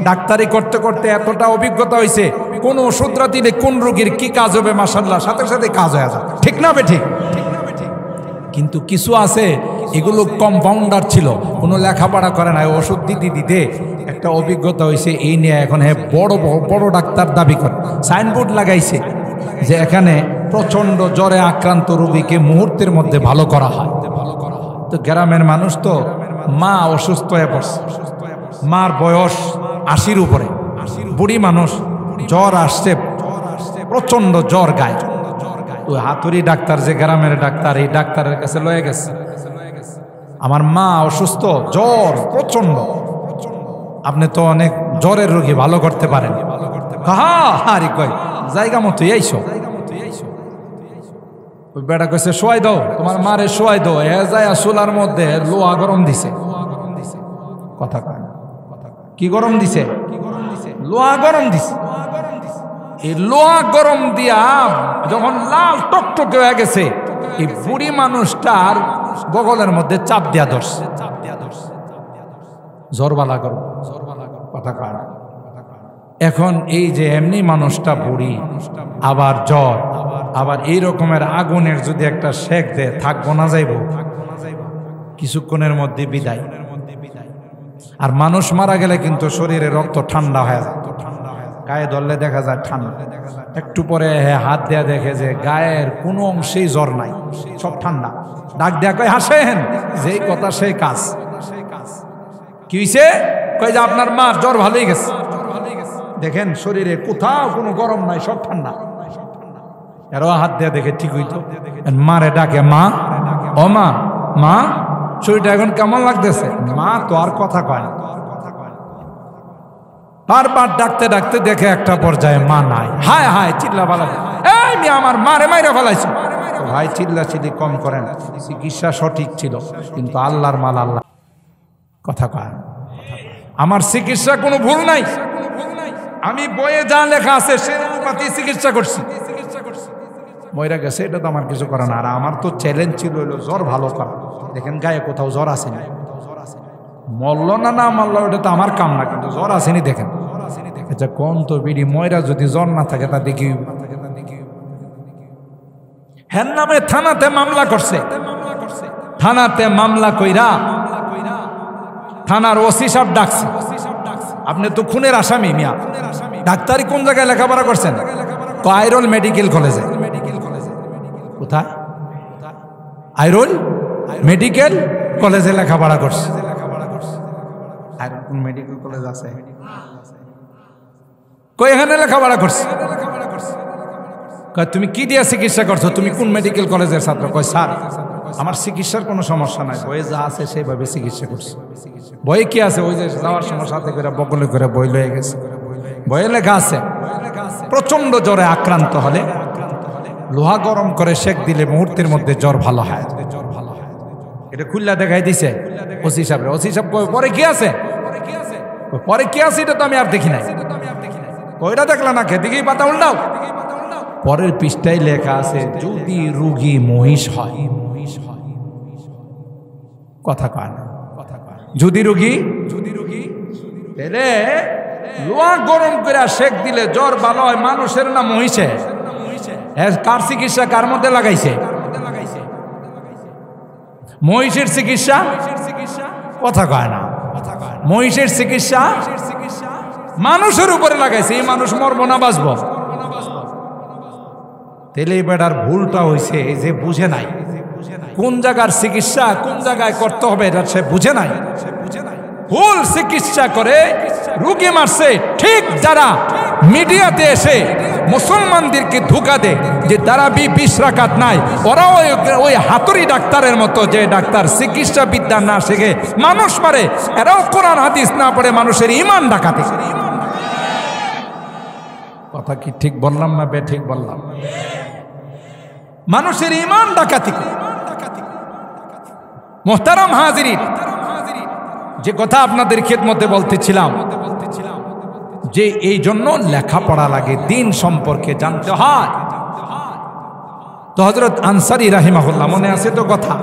ডাক্তারি করতে করতে এতটা অভিজ্ঞতা হয়েছে, কোন ওষুধরা দিলে কোন রোগীর কি কাজ হবে মাশাআল্লাহ সাথে সাথে কাজ হয়ে যায়, ঠিক না বেঠিক? কিন্তু কিছু আছে এগুলো কম্পাউন্ডার ছিল, কোনো লেখাপড়া করে না, ওষুধ দিতে দিতে একটা অভিজ্ঞতা হয়েছে, এই নিয়ে এখন বড় বড় ডাক্তার দাবি করে। সাইনবোর্ড লাগাইছে যে এখানে প্রচন্ড জ্বরে আক্রান্ত রোগীকে মুহূর্তের মধ্যে ভালো করা হয়। তো গ্রামের মানুষ তো, মা অসুস্থ হয়ে পড়ছে, মার বয়স 80-র উপরে, বুড়ি মানুষ, জ্বর আসছে, প্রচন্ড জ্বর গায়ে। ওই হাতুড়ি ডাক্তার যে গ্রামের ডাক্তার, এই ডাক্তারের কাছে লয়ে গেছে, আমার মা অসুস্থ, জ্বর প্রচন্ড, আপনি তো অনেক জ্বরের রোগী, ভালো করতে পারেন। হারি কয় জায়গা মতো এইসব। ওই বেটা কইছে শোয়াই দাও, তোমার মারে শোয়াই দাও। এ যায় চুলার মধ্যে লোহা গরম দিছে, কথা কয় না, কি গরম দিছে? লোহা গরম দিছে। এই লোহা গরম দিয়া যখন লাল টকটকে হয়ে গেছে, এই বুড়ি মানুষটার বগলের মধ্যে চাপ দিয়া ধরছে, জ্বরবালা গরম, কথা কয় না। এখন এই যে এমনি মানুষটা বুড়ি, আবার জ্বর, আবার এই রকমের আগুনের যদি একটা শেক দেয়, থাকবো না যাইব, কিছুক্ষণের মধ্যে বিদায়। আর মানুষ মারা গেলে কিন্তু শরীরে রক্ত ঠান্ডা হয়ে যায়, গায়ে ধরলে দেখা যায় ঠান্ডা, একটু পরে হাত দেয়া দেখে যে গায়ের কোনো অংশেই জ্বর নাই, সব ঠান্ডা। ডাক দেয়া কয় হাসেন, যেই কথা সেই কাজ। কি হইছে? কয় যে আপনার মার জ্বর ভালোই গেছে, দেখেন শরীরে কোথাও কোনো গরম নাই, সব ঠান্ডা। এরও হাত দেয়া দেখে ঠিক হইতো। মারে ডাকে, মা, ও মা, মা শরীরটা এখন কেমন লাগতেছে? মা তো আর কথা কয় না, বারবার ডাকতে ডাকতে দেখে একটা পর্যায়ে মা নাই। হায় হায় চিল্লা ফালা, এই মেয়ে আমার মারে মাইরে ফেলাইছে। ভাই চিল্লা চিল্লি কম করেন, চিকিৎসা সঠিক ছিল, কিন্তু আল্লাহর মাল আল্লাহ, কথা কয়। আমার চিকিৎসা কোনো ভুল নাই, আমি বইয়ে যা লেখা আছে সে অনুপাতে চিকিৎসা করছি, মইরা গেছে এটা তো আমার কিছু করে না। আর আমার তো চ্যালেঞ্জ ছিল হলো জ্বর ভালো করা। দেখেন গায়ে কোথাও জ্বর আসেনি, মরল না না মারল ওটা তো আমার কাম না, কিন্তু জ্বর আসেনি দেখেন। আচ্ছা কোন তো বিড়ি ময়রা যদি জ্বর না থাকে তা দেখি, হ্যাঁ নামে থানাতে মামলা করছে, থানাতে মামলা কইরা থানার ওসি সাহেব ডাকছে, আপনি তো খুনের আসামি মিয়া, ডাক্তারি কোন জায়গায় লেখাপড়া করছেন? আইরল মেডিকেল কলেজে। কোথায়? আইরল মেডিকেল কলেজে লেখাপড়া করছে। আইরল কোন মেডিকেল কলেজ আছে? কই এখানে লেখাপড়া করছে। কয় তুমি কি দিয়া চিকিৎসা করছো? তুমি কোন মেডিকেল কলেজের ছাত্র? কয় স্যার আমার চিকিৎসার কোনো সমস্যা নাই, বইয়ে যা আছে সেইভাবে চিকিৎসা করছে। বইয়ে কি আছে? ওই যে যাওয়ার সময় সাথে করে বগলে করে বই লয়ে গেছে, বইয়ে লেখা আছে প্রচন্ড জ্বরে আক্রান্ত হলে লোহা গরম করে শেক দিলে মুহূর্তের মধ্যে জ্বর ভালো হয়। এটা খুললা দেখাই দিছে ওসি সাহেব। ওসি সাহেব পরে কি আছে? পরে কি আছে এটা তো আমি আর দেখি নাই। ওইটা দেখলাম না, খেতে গিয়ে পাতা উল্টাও। পরের পৃষ্ঠায় লেখা আছে যদি রোগী মহিষ হয়, কথা কয় না, যদি রোগী লোহা গরম করে শেক দিলে জ্বর ভালো হয়, মানুষের না মহিষে? কার চিকিৎসা কার মধ্যে লাগাইছে? মহিষের চিকিৎসা, কথা কয় না, মহিষের চিকিৎসা মানুষের উপরে লাগাইছে। এই মানুষ মরবো না বাঁচবো? তেলে বেটার ভুলটা হয়েছে যে বুঝে নাই কোন জায়গার চিকিৎসা কোন জায়গায় করতে হবে, এটা সে বুঝে নাই। ভুল চিকিৎসা করে রোগী মারছে। ঠিক যারা মিডিয়াতে এসে মুসলমানদেরকে ধোঁকা দেয় যে তারাবি 20 রাকাত নাই, ওরাও ওই হাতুড়ি ডাক্তারের মতো, যে ডাক্তার চিকিৎসা বিদ্যা না শিখে মানুষ মারে, এরাও কোরআন হাদিস না পড়ে মানুষের ঈমান ডাকাতি। কথা কি ঠিক বললাম না বে ঠিক বললাম? মানুষের ঈমান ডাকাতি। মোহতারাম হাজিরিন, যে কথা আপনাদের খেদমতে বলতেছিলাম যে এই জন্য লেখাপড়া লাগে, দিন সম্পর্কে জানতে হয়। তো হযরত আনসারী রাহিমাহুল্লাহ, মনে আছে তো কথা,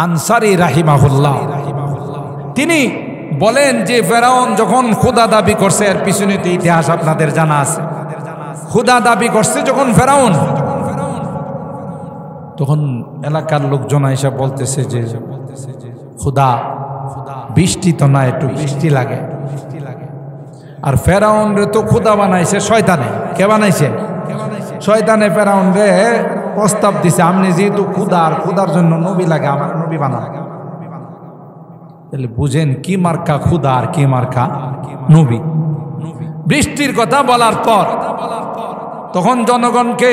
আনসারী রাহিমাহুল্লাহ তিনি বলেন যে ফেরাউন যখন খোদা দাবি করছে, এর পিছনে তো ইতিহাস আপনাদের জানা আছে, খোদা দাবি করছে যখন ফেরাউন, তখন এলাকার লোকজন এসে বলতেছে যে খোদা বৃষ্টি তো না, একটু বৃষ্টি লাগে। আর ফেরাউন রে তো খোদা বানাইছে শয়তানে। কে বানাইছে? শয়তানে ফেরাউন রে প্রস্তাব দিছে, আপনি যেহেতু খুদা, আর খুদার জন্য নবী লাগে, আমার নবী বানান। তাহলে বুঝেন কি মার্কা খুদা আর কি মার্কা নবী। বৃষ্টির কথা বলার পর তখন জনগণকে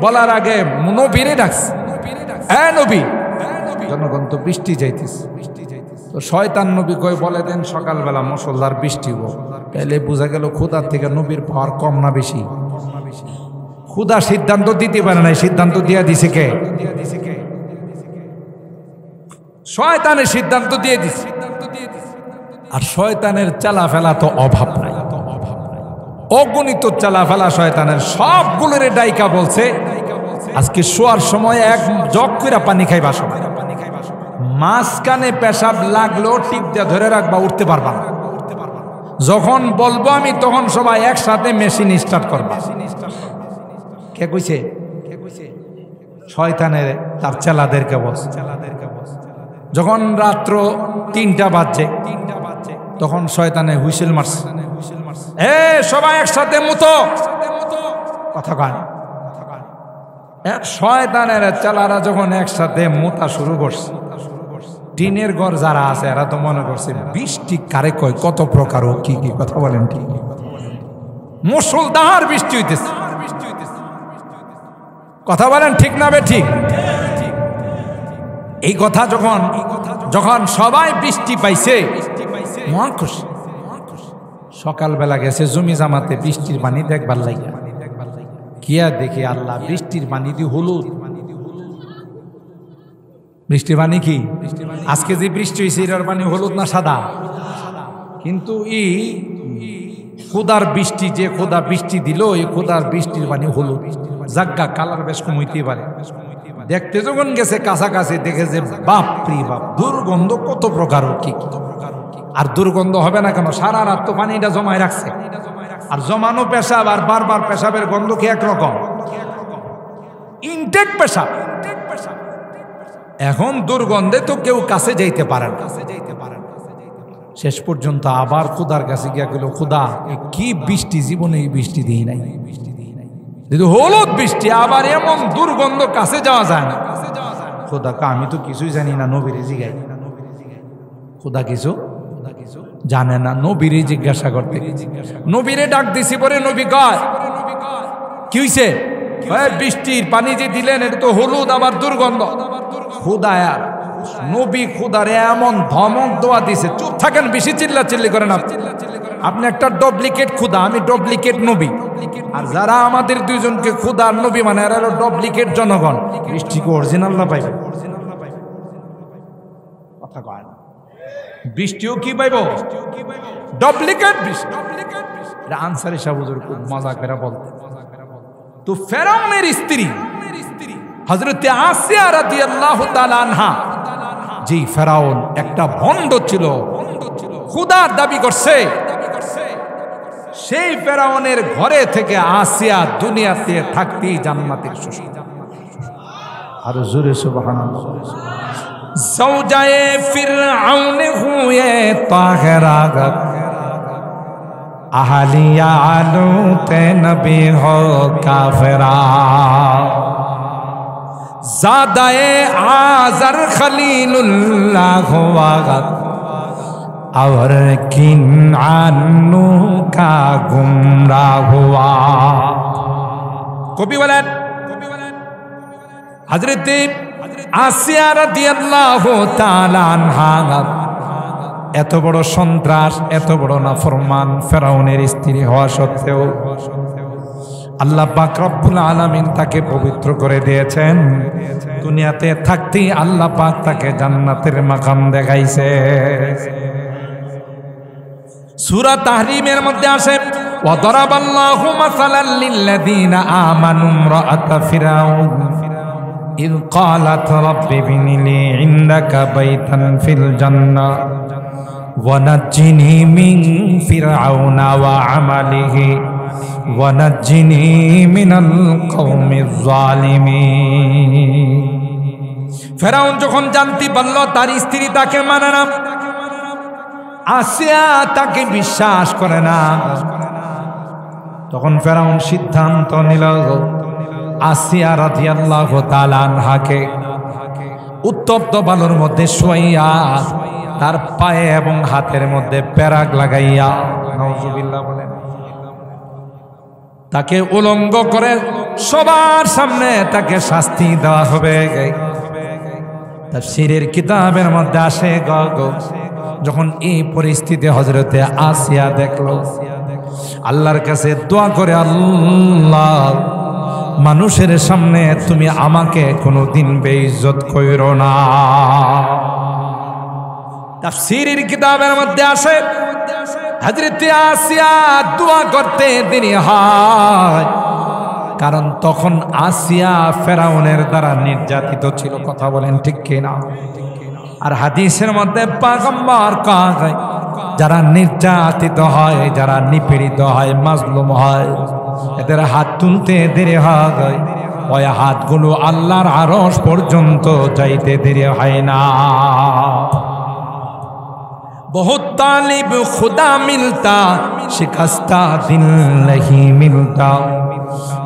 বলার আগে নবীরে ডাকছে, হ্যাঁ নবী। জনগণ তো বৃষ্টি যাইতেছে, তো শয়তান নবী কই বলে দেন সকালবেলা মুষলধার বৃষ্টি হবো। তাহলে বোঝা গেল খুদার থেকে নবীর পাওয়ার কম না বেশি? খুদা সিদ্ধান্ত দিতে পারে নাই, সিদ্ধান্ত দিয়া দিছে কে? শয়তানের সিদ্ধান্ত দিয়ে দিছে। আর শয়তানের চালাফেলা তো অভাব নাই, অগণিত চালাফেলা শয়তানের। সবগুলোর ডাইকা বলছে আজকে শোয়ার সময় এক জগ করে পানি খাইবা, সবাই মাঝখানে পেশাব লাগলো টিপ দিয়ে ধরে রাখবা, উঠতে পারবা না। যখন বলবো আমি তখন সবাই একসাথে মেশিন স্টার্ট করবা। কে কইছে? শয়তানের তার চেলাদেরকে বলছে। যখন রাত্র 3টা বাজছে তখন শয়তানে হুইসেল মারছে, এ সবাই একসাথে মুতো। কথা কয় শয়তানের চেলারা যখন একসাথে মুতা শুরু করছে, টিনের ঘর যারা আছে এরা তো মনে করছে বৃষ্টি কারে কয়, কত প্রকার ও কি কি কথা বলেন, ঠিক মুষলধার বৃষ্টি হইতেছে। কথা বলেন ঠিক না বে ঠিক? এই কথা যখন যখন সবাই বৃষ্টি পাইছে, মহা খুশি। সকালবেলা গেছে জমি জামাতে বৃষ্টির পানি দেখবার লাগিয়া, কিয়া দেখি আল্লাহ বৃষ্টির পানি দিয়ে হলুদ। বৃষ্টির পানি কি আজকে যে বৃষ্টি হয়েছে এটার পানি হলুদ না সাদা? কিন্তু খোদার বৃষ্টি, যে খোদা বৃষ্টি দিল এই খোদার বৃষ্টির পানি হলুদ। জাগ্গা কালার বেশ কম হইতে পারে। দেখতে যখন গেছে কাছাকাছি দেখে যে বাপরি বাপ, দুর্গন্ধ কত প্রকার কি। আর দুর্গন্ধ হবে না কেন? সারা রাত তো পানিটা জমায় রাখছে, আর জমানো পেশাব আর বারবার পেশাবের গন্ধ কি একরকম? ইনটেক পেশাব। এখন দুর্গন্ধে তো কেউ কাছে যাইতে পারে না। শেষ পর্যন্ত আবার খোদার কাছে গিয়া গেল, খোদা কি বৃষ্টি, জীবনে এই বৃষ্টি দিই নাই, হলুদ বৃষ্টি, আবার এমন দুর্গন্ধ, কাছে যাওয়া যায় না। খোদা আমি তো কিছুই জানি না, নবীরে জিগাই। খোদা কিছু জানে না, নবীরে জিজ্ঞাসা করতে। নবীরে ডাক দিছি পরে নবী কয় কি হইছে? বৃষ্টির পানি যে দিলেন এটা তো হলুদ, আবার দুর্গন্ধ। খোদা নবী খোদারে এমন ধমক দোয়া দিছে, চুপ থাকেন, বেশি চিল্লা চিল্লি করেন আপনি একটা ডুপ্লিকেট খোদা, আমি ডুপ্লিকেট নবী। আর যারা আমাদের দুইজনকে খোদা আর নবী মানে এরা হলো ডুপ্লিকেট জনগণ। বৃষ্টিকে অরিজিনাল না পাইবে? কথা কয় না, বৃষ্টিও কি পাইব? ডুপ্লিকেট বৃষ্টি। এটা আনসারী সাহেব হুজুর খুব মজা করে বলতে। তো ফেরাউনের স্ত্রী হযরতে আসিয়া রাদিয়াল্লাহু তাআলা আনহা, যেই ফেরাউন একটা ভণ্ড ছিল, খোদার দাবি করছে, সেই ফেরাউনের ঘরে থেকে আসিয়া দুনিয়াতে থাকতেই জান্নাতের সুসংবাদ। আর জোরে সুবহানাল্লাহ। زوجائے فرعون ہوئے طاہرات اہلیہ لوط نبی ہو کافرہ زادہ آزر خلیل اللہ ہوا اور کنعان کا گمراہ ہوا۔ কবি বলেন হযরত আসিয়া রাদিয়াল্লাহু তাআলা আনহা এত বড় সন্ত্রাস, এত বড় নাফরমান ফেরাউনের স্ত্রী হওয়া সত্ত্বেও আল্লাহ পাক রব্বুল আলামিন তাকে পবিত্র করে দিয়েছেন। দুনিয়াতে থাকতেই আল্লাহ পাক তাকে জান্নাতের মাকাম দেখাইছে। সূরা তাহরিমের মধ্যে আসে وضرب الله مثلا للذين آمنوا امرأة فرعون إذ قالت رب ابن لي عندك بيتا في الجنة ونجني من فرعون وعمله ونجني من القوم الظالمين ফেরাউন যখন জানতে পারল তার স্ত্রী তাকে মানে না, আসিয়া তাকে বিশ্বাস করে না, তখন ফেরাউন সিদ্ধান্ত নিল আসিয়া রাদিয়াল্লাহু তাআলা আনহাকে উত্তপ্ত বালুর মধ্যে শুয়াইয়া তার পায়ে এবং হাতের মধ্যে পেরাক লাগাইয়া, নাউজুবিল্লাহ বলেন, তাকে উলঙ্গ করে সবার সামনে তাকে শাস্তি দেওয়া হবে। তাফসীরের কিতাবের মধ্যে আসে যখন এই পরিস্থিতি হযরতে আসিয়া দেখলো, আল্লাহর কাছে দোয়া করে, আল্লাহ মানুষের সামনে তুমি আমাকে কোনোদিন বেইজ্জত কইরো না। তাফসীরের কিতাবের মধ্যে আসে হযরতে আসিয়া দোয়া করতে দেরি হয়, কারণ তখন আসিয়া ফেরাউনের দ্বারা নির্যাতিত ছিল। কথা বলেন ঠিক কিনা? আর হাদিসের মধ্যে পয়গম্বর কয়, যারা নির্যাতিত হয়, যারা নিপীড়িত হয়, মাজলুম হয়, এদের হাত তুলতে দেরি হয়, ওই হাতগুলো আল্লাহর আরশ পর্যন্ত যাইতে দেরি হয় না। बहुत तालिब खुदा मिलता शिकस्ता दिल नहीं मिलता,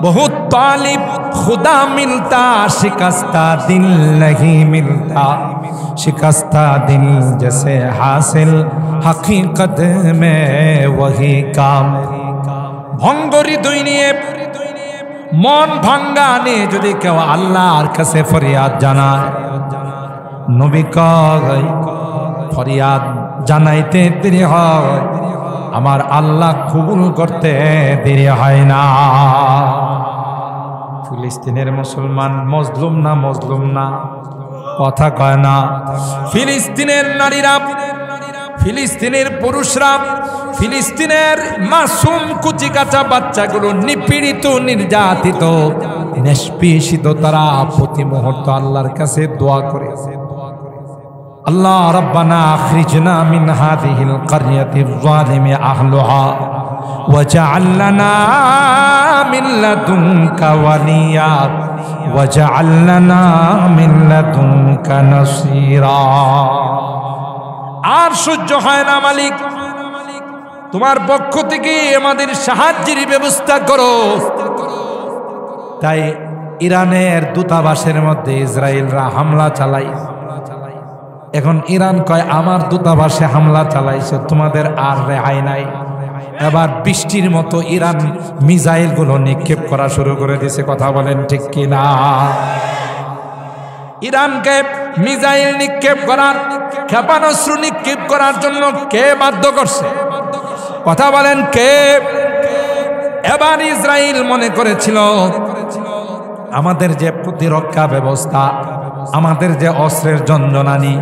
बहुत तालिब खुदा मिलता शिकस्ता दिल नहीं मिलता, शिकस्ता दिल जैसे हासिल हकीकत में वही काम। ভঙ্গরি দুই নিয়ে মন ভাঙ্গা নিয়ে যদি কেউ আল্লাহর কাছে ফরিয়াদ জানায়, নবী কয় ফরিয়াদ জানাইতে দেরি হয়, আমার আল্লাহ কবুল করতে দেরি হয় না। ফিলিস্তিনের মুসলমান মজলুম না, মজলুম না, কথা কয় না। ফিলিস্তিনের নারীরা, ফিলিস্তিনের পুরুষরা, ফিলিস্তিনের মাসুম কুচি কাঁচা বাচ্চাগুলো নিপীড়িত, নির্যাতিত, নিষ্পেষিত, তারা প্রতি মুহূর্ত আল্লাহর কাছে দোয়া করে, আল্লাহ রব্বানা আখরিজনা মিন হাযিহিল ক্বরিয়াতিয যালিমি আহলুহা ওয়াজআল লানা মিন লাদুনকা ওয়ালিয়া ওয়াজআল লানা মিন লাদুনকা নাসীরা। আর সহ্য হয় না মালিক, তোমার পক্ষ থেকে আমাদের সাহায্যের ব্যবস্থা করো। তাই ইরানের দূতাবাসের মধ্যে ইসরায়েলরা হামলা চালায়। এখন ইরান কয় আমার দূতাবাসে হামলা চালাইছে, তোমাদের আর রেহাই নাই। এবার বৃষ্টির মতো ইরান মিসাইল গুলো নিক্ষেপ করা শুরু করে দিয়েছে। কথা বলেন ঠিক কিনা? ইরানকে মিসাইল নিক্ষেপ করার, ক্ষেপণাস্ত্র নিক্ষেপ করার জন্য কে বাধ্য করছে? কথা বলেন কে? এবার ইসরায়েল মনে করেছিল আমাদের যে প্রতিরক্ষা ব্যবস্থা, আমাদের যে অস্ত্রের জঞ্জনানি,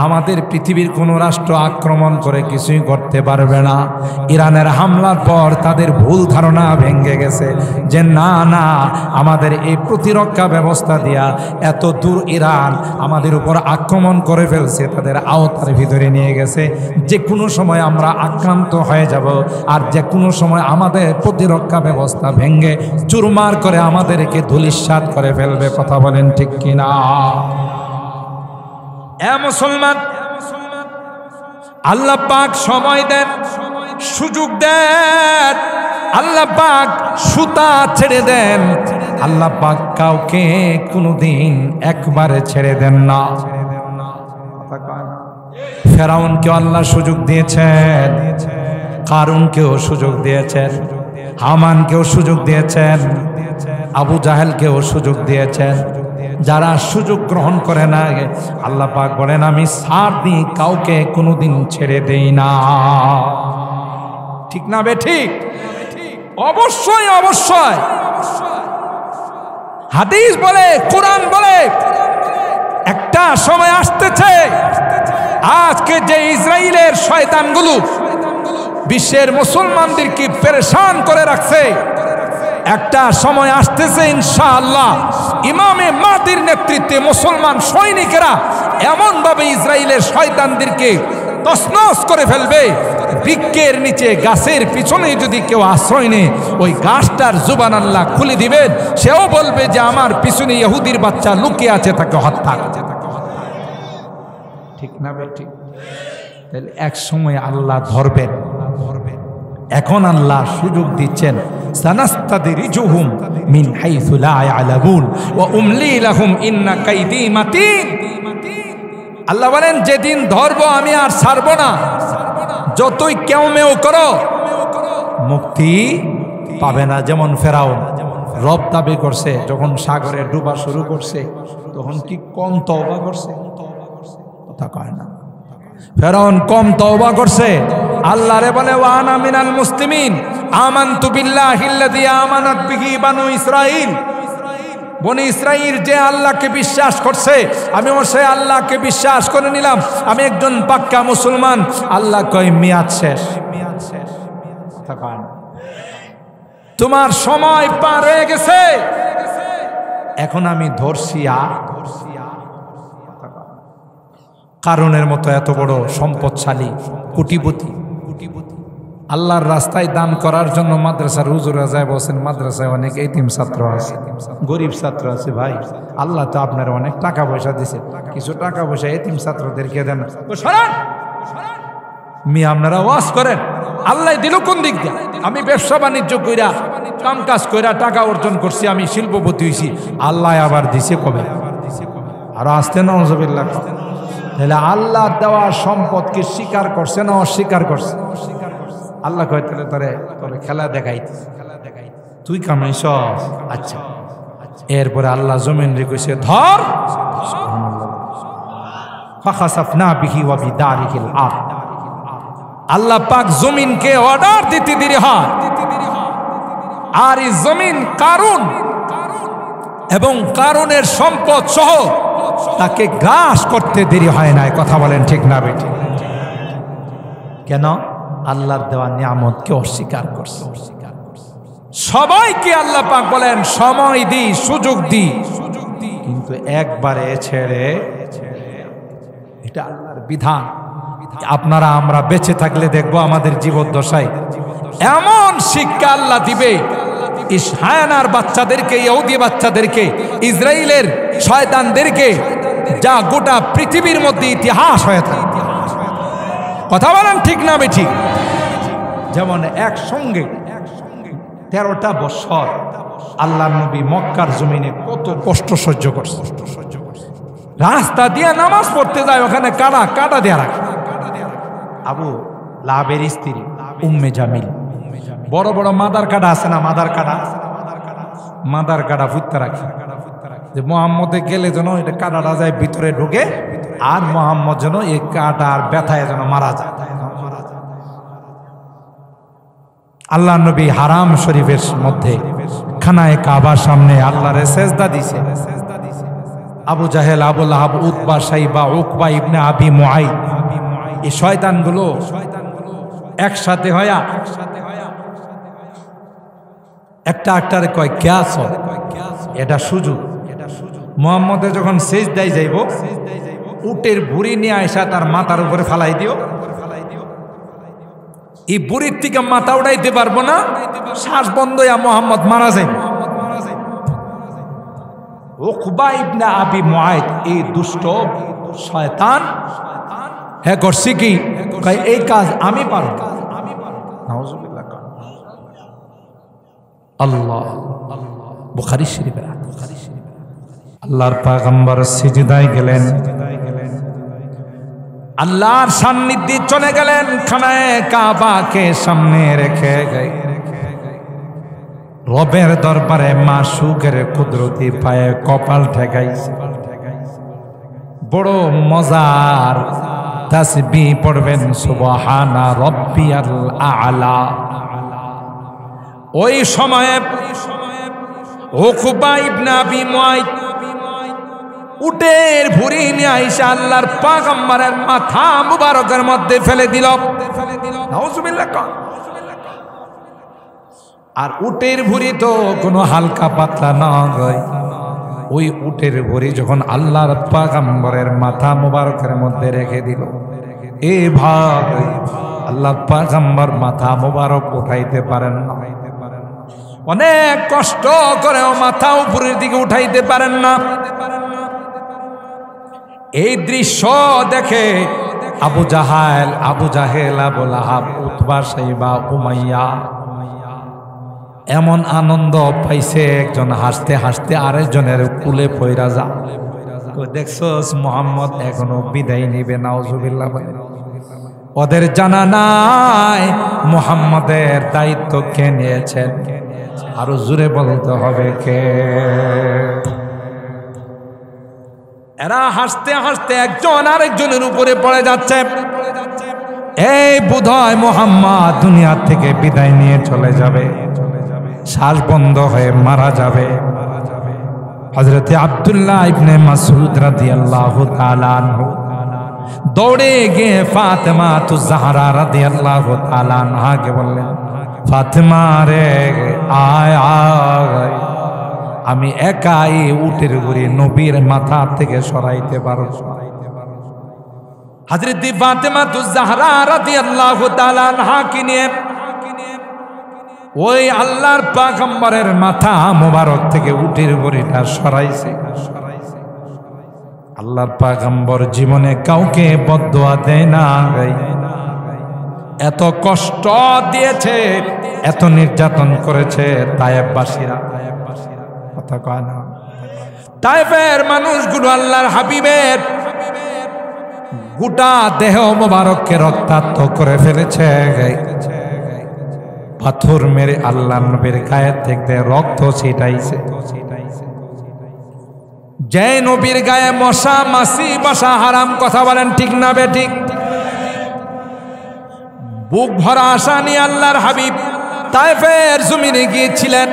আমাদের পৃথিবীর কোন রাষ্ট্র আক্রমণ করে কিছুই করতে পারবে না। ইরানের হামলার পর তাদের ভুল ধারণা ভেঙে গেছে যে না না, আমাদের এই প্রতিরক্ষা ব্যবস্থা দিয়া এত দূর ইরান আমাদের উপর আক্রমণ করে ফেলছে, তাদের আওতার ভিতরে নিয়ে গেছে। যে কোনো সময় আমরা আক্রান্ত হয়ে যাব, আর যে কোনো সময় আমাদের প্রতিরক্ষা ব্যবস্থা ভেঙে চুরমার করে আমাদেরকে ধূলিসাৎ করে ফেলবে। কথা বলেন ঠিক কিনা? এ মুসলমান, আল্লাহ পাক সময় দেন, সুযোগ দেন, আল্লাহ পাক সুতা ছেড়ে দেন, আল্লাহ পাক কাউকে কোনোদিন একবারে ছেড়ে দেন না। ফেরাউনকে আল্লাহ সুযোগ দিয়েছেন, কারুনকেও সুযোগ দিয়েছেন, হামানকেও সুযোগ দিয়েছেন, আবু জাহেলকেও সুযোগ দিয়েছেন। যারা সুযোগ গ্রহণ করে না, আল্লাহ পাক বলেন আমি ছাড় দিই, কাউকে কোনোদিন ছেড়ে দেই না। ঠিক না বে ঠিক? অবশ্যই অবশ্যই হাদিস বলে, কোরআন বলে, একটা সময় আসতেছে আজকে যে ইসরায়েলের শয়তানগুলো বিশ্বের মুসলমানদেরকে পেরেশান করে রাখছে। একটা সময় আসতেছে ইনশাআল্লাহ, ইমামে মাহদির নেতৃত্বে মুসলমান সৈনিকেরা এমন ভাবে ইসরায়েলের শয়তানদেরকে তছনছ করে ফেলবে, বৃক্ষের নিচে গাছের পিছনে যদি কেউ আশ্রয় নেয়, ওই গাছটার জুবান আল্লাহ খুলে দিবেন, সেও বলবে যে আমার পিছনে ইহুদির বাচ্চা লুকিয়ে আছে, তাকে হত্যা। ঠিক না ভাই? ঠিক। তাহলে এক সময় আল্লাহ ধরবেন। এখন আল্লাহ সুযোগ দিচ্ছেন, সানাস্তাদরিজুহুম মিন হাইসু লা ইয়ালামুন ওয়া উমলি লাহুম ইন্না কাইদি মাতিন। আল্লাহ বলেন, যেদিন ধরব আমি আর ছাড়ব না, যতই কেউ মেও করো মুক্তি পাবে না। যেমন ফেরাউন রব দাবি করছে, যখন সাগরে ডুবা শুরু করছে তখন কি কম তওবা করছে? কথা কয় না। ফেরাউন কম তওবা করছে? আল্লাহরে বলে ওয়ানা মিনাল মুসলিমিন, আমানতু বিল্লাহিল্লাযী আমানাত বিহি বানু ইসরাঈল। বনি ইসরাঈল যে আল্লাহকে বিশ্বাস করছে, আমি সেই আল্লাহকে বিশ্বাস করে নিলাম, আমি একজন পাক্কা মুসলমান। আল্লাহ কয় মিয়াদ শেষ। তোমার সময় পার হয়ে গেছে, এখন আমি ধরছি। কারণের মতো এত বড় সম্পদশালী কোটিপতি, আল্লাহর রাস্তায় দান করার জন্য মাদ্রাসার হুজুরা যায় বলছেন, মাদ্রাসায় অনেক এতিম ছাত্র আছে, গরিব ছাত্র আছে। ভাই আল্লাহ তো আপনার অনেক টাকা পয়সা দিছে, কিছু টাকা পয়সা এতিম ছাত্রদেরকে দেন। আপনারা ওয়াজ করেন, আল্লাহ দিল কোন দিক দিয়ে? আমি ব্যবসা বাণিজ্য কইরা কাম কাজ কইরা টাকা অর্জন করছি, আমি শিল্পপতি হয়েছি, আল্লাহ আবার দিছে কবে? আরো আসতে না নজবিল্লাহ। তাহলে আল্লাহ দেওয়া সম্পদকে স্বীকার করছে না অস্বীকার করছে? আল্লাহ কয় তাহলে তোরে খেলা দেখাইতে, তুই কামাইছ। আচ্ছা, এরপরে আল্লাহ জমিন রে কইছে ধর। ফাখাসাফনা বিহি ওয়া বিদারিহিল আরদ। আল্লাহ পাক জমিনকে অর্ডার দিতে দেরি হয়, আর এই জমিন কারুন এবং কারুনের সম্পদ সহ তাকে গ্রাস করতে দেরি হয় না। কথা বলেন ঠিক না বেঠিক? কেন? আল্লাহর দেওয়া নিয়ামতকে অস্বীকার করছে। সবাইকে আল্লাহ পাক বলেন সময় দি, সুযোগ দি, কিন্তু একবারে ছেড়ে। এটা আল্লাহর বিধান। আপনারা আমরা বেঁচে থাকলে দেখবো আমাদের জীবদ্দশায় এমন শিক্ষা আল্লাহ দিবে, ইসহায়ানার বাচ্চাদেরকে, ইহুদি বাচ্চাদেরকে, ইসরায়েলের শয়তানদেরকে, যা গোটা পৃথিবীর মধ্যে ইতিহাস হয়ে থাকে। কথা বলেন ঠিক না বেঠিক? যেমন একসঙ্গে 13টা বছর আল্লাহ নবী মক্কার জমিনে কত কষ্ট সহ্য করছে। রাস্তা দিয়ে নামাজ পড়তে যায়, ওখানে কাটা দেয়া রাখে। আবু লাহাবের স্ত্রী উম্মে জামিল বড় বড় মাদার কাটা আছে না, মাদার কাটা ফুটতে রাখে, যে মোহাম্মদে গেলে যেন এটা কাটাটা যায় ভিতরে ঢুকে, আর মোহাম্মদ যেন এই কাটার ব্যথায় যেন মারা যায়। আল্লাহ নবী হারাম শরীফের মধ্যে খানায়ে কাবার সামনে আল্লাহরে সেজদা দিছে। আবু জাহেল, আবু লাহাব, উতবা, শাইবা, উকবা ইবনে আবি মুআইদ, এই শয়তানগুলো একসাথে হয়া একটারে কয় ক্যাস, এটা সুযোগ। মুহাম্মদে যখন সেজদায় যাইব, উটের বুড়ি নিয়ে আইসা তার মাথার উপরে ফালাই দিও। এই বুড়ির থেকে মাথা উঠাইতে পারবো না, শ্বাস বন্ধ হইয়া মুহাম্মদ মারা যাইব। উকবা ইবনে আবি মুআইদ এই দুষ্ট শয়তান হ্যাঁ করছি কি, এই কাজ আমি পারব। নাউজুবিল্লাহ। আল্লাহ বুখারী শরীফে আল্লাহর পয়গম্বর সিজদায় গেলেন, আল্লাহর সান্নিধ্যে চলে গেলেন, খানায়ে কাবাকে সামনে রেখে রবের দরবারে মাসুকের কুদরতি পায়ে কপাল ঠেকাইছে। বড় মজার তাসবিহ পড়বেন সুবহানা রাব্বিয়াল আ'লা। ওই সময়ে উকবা ইবনে আবি মুআইদ উটের ভুঁড়ি নিয়ে আইসা আল্লাহর পয়গম্বরের মাথা মুবারকের মধ্যে ফেলে দিল। নাউজুবিল্লাহ। আর উটের ভুঁড়ি তো কোনো হালকা পাতলা নয়। ওই উটের ভুঁড়ি যখন আল্লাহর পয়গম্বরের মাথা মুবারকের মধ্যে রেখে দিল, এ ভাই আল্লাহর পয়গম্বর মাথা মুবারক উঠাইতে পারেন না, অনেক কষ্ট করেও মাথা উপরের দিকে উঠাইতে পারেন না। এই দৃশ্য দেখে আবু জাহেল, আবু লাহাব, উতবা, সাইবা, উমাইয়া এমন আনন্দ পাইছে, একজন হাসতে হাসতে আরেকজনের কুলে পয়রা যা। দেখছস মুহাম্মদ এখনো বিদায় নিবে। নাউজুবিল্লাহ। ওদের জানা নাই মুহাম্মদের দায়িত্ব কে নিয়েছেন। আরো জোরে বলতে হবে কে। এরা হাসতে হাসতে একজন আরেকজনের উপরে পড়ে যাচ্ছে। এই বোধহয় মুহাম্মদ দুনিয়া থেকে বিদায় নিয়ে চলে যাবে, শ্বাস বন্ধ হয়ে মারা যাবে। হযরতে আব্দুল্লাহ ইবনে মাসউদ রাদিয়াল্লাহু তাআলা আনহু দৌড়ে গিয়ে ফাতেমা তু জাহরা রাদিয়াল্লাহু তাআলা আনহাকে বললেন, ফাতেমা রে আয় আয়, আমি একাই উটের ভুঁড়ি নবীর মাথা থেকে সরাইতে পারব। হযরত ফাতেমা তু জাহরা রাদিয়াল্লাহু তাআলা আনহাকে নিয়ে ওই আল্লাহর পয়গম্বরের মাথা মুবারক থেকে উটের ভুঁড়িটা সরাইছে। আল্লাহর পয়গম্বর জীবনে কাউকে বদদুয়া দেয় না। এত কষ্ট দিয়েছে, এত নির্যাতন করেছে তায়েফবাসীরা। কথা কয় না? তায়েফের মানুষগুলো আল্লাহর হাবিবের গোটা দেহ মুবারককে রক্তাক্ত করে ফেলেছে। পাথর মেরে আল্লাহ নবীর গায়ের থেকে রক্ত ছিটাইছে। যে নবীর গায়ে মশা মাছি বসা হারাম, কথা বলেন ঠিক না বেঠিক? বুক ভরা আশা নিয়ে আল্লাহর হাবিব তায়েফের জমিনে গিয়েছিলেন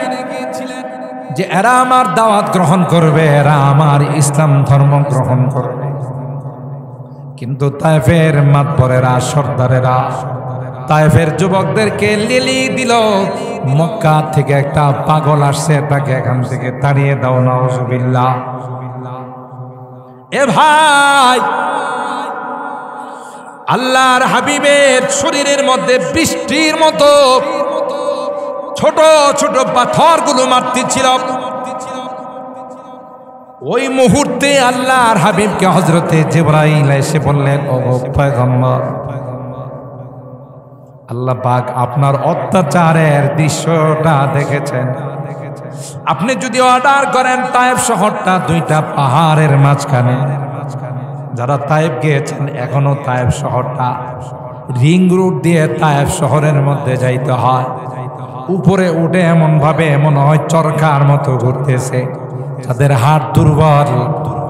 যে এরা আমার দাওয়াত গ্রহণ করবে, এরা আমার ইসলাম ধর্ম গ্রহণ করবে। কিন্তু তায়েফের মাতবরেরা, সর্দারেরা তায়েফের যুবকদেরকে লিলি দিল, মক্কা থেকে একটা পাগল আসছে, তাকে এখান থেকে তাড়িয়ে দাও। নাউজুবিল্লাহ। এ ভাই, আল্লাহর হাবিবের শরীরের মধ্যে বৃষ্টির মতো ছোট ছোট পাথরগুলো মারতেছিল। ওই মুহূর্তে আল্লাহর হাবিবকে হযরতে জিবরাইল এসে বললেন, ও পয়গম্বর, আল্লাহ পাক আপনার অত্যাচারের দৃশ্যটা দেখেছেন। আপনি যদি অর্ডার করেন তায়েফ শহরটা দুইটা পাহাড়ের মাঝখানে, যারা তায়েফ গিয়েছেন এখনো তায়েফ শহরটা রিং রোড দিয়ে তায়েফ শহরের মধ্যে যাইতে হয়। উপরে উঠে এমন ভাবে মনে হয় চরকার মতো ঘুরতেছে। যাদের হাত দুর্বল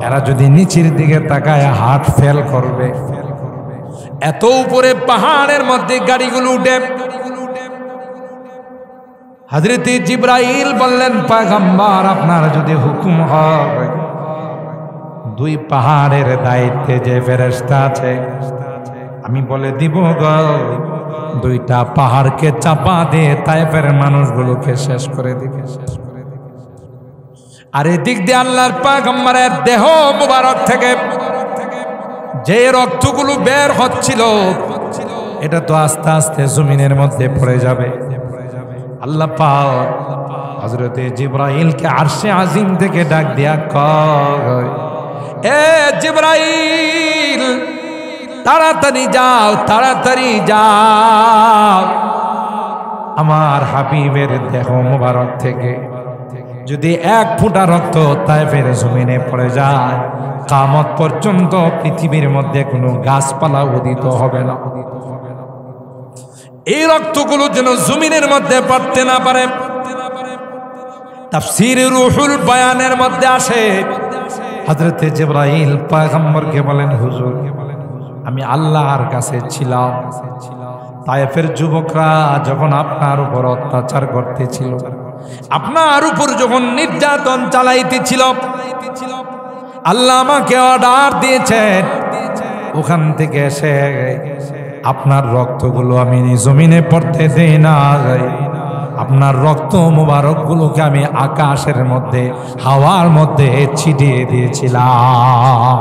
এরা যদি নিচের দিকে তাকায় হাত ফেল করবে। এত উপরে পাহাড়ের মধ্যে গাড়িগুলো উঠে। হযরত জিবরাইল বললেন, পয়গম্বর আপনার যদি হুকুম হয়, দুই পাহাড়ের দায়িত্বে যে ফেরেশতা আছে আমি বলে দিব গো, দুইটা পাহাড়কে চাপা দিয়ে তায়েফের মানুষগুলোকে শেষ করে দিবে। আর এদিক দিয়ে আল্লাহর পয়গম্বরের দেহ মুবারক থেকে যে রক্তগুলো বের হচ্ছিল এটা তো আস্তে আস্তে জমিনের মধ্যে পড়ে যাবে। আল্লাহ পাক হযরতে জিবরাইলকে আরশে আজিম থেকে ডাক দিয়া কয়, এ জিবরাইল তাড়াতাড়ি যাও, তাড়াতাড়ি যাও, আমার হাবিবের দেহ মুবারক থেকে যদি এক ফোঁটা রক্ত তায়েফের জমিনে পড়ে যায়, কিয়ামত পর্যন্ত পৃথিবীর মধ্যে কোনো গাছপালা উদিত হবে না। এই রক্তগুলো যেন জমিনের মধ্যে পড়তে না পারে। তাফসীরে রূহুল বয়ানের মধ্যে আসে, হযরতে জিবরাইল পয়গম্বরকে বলেন, হুজুর আমি আল্লাহর কাছে ছিলাম, তায়েফের যুবকরা যখন আপনার উপর অত্যাচার করতেছিল, আপনার উপর যখন নির্যাতন চালাইতেছিল, আল্লাহ আমাকে অর্ডার দিয়েছেন ওখান থেকে এসে আপনার রক্তগুলো আমি জমিনে পড়তে দেই না, আপনার রক্ত মোবারক গুলোকে আমি আকাশের মধ্যে হাওয়ার মধ্যে ছিটিয়ে দিয়েছিলাম।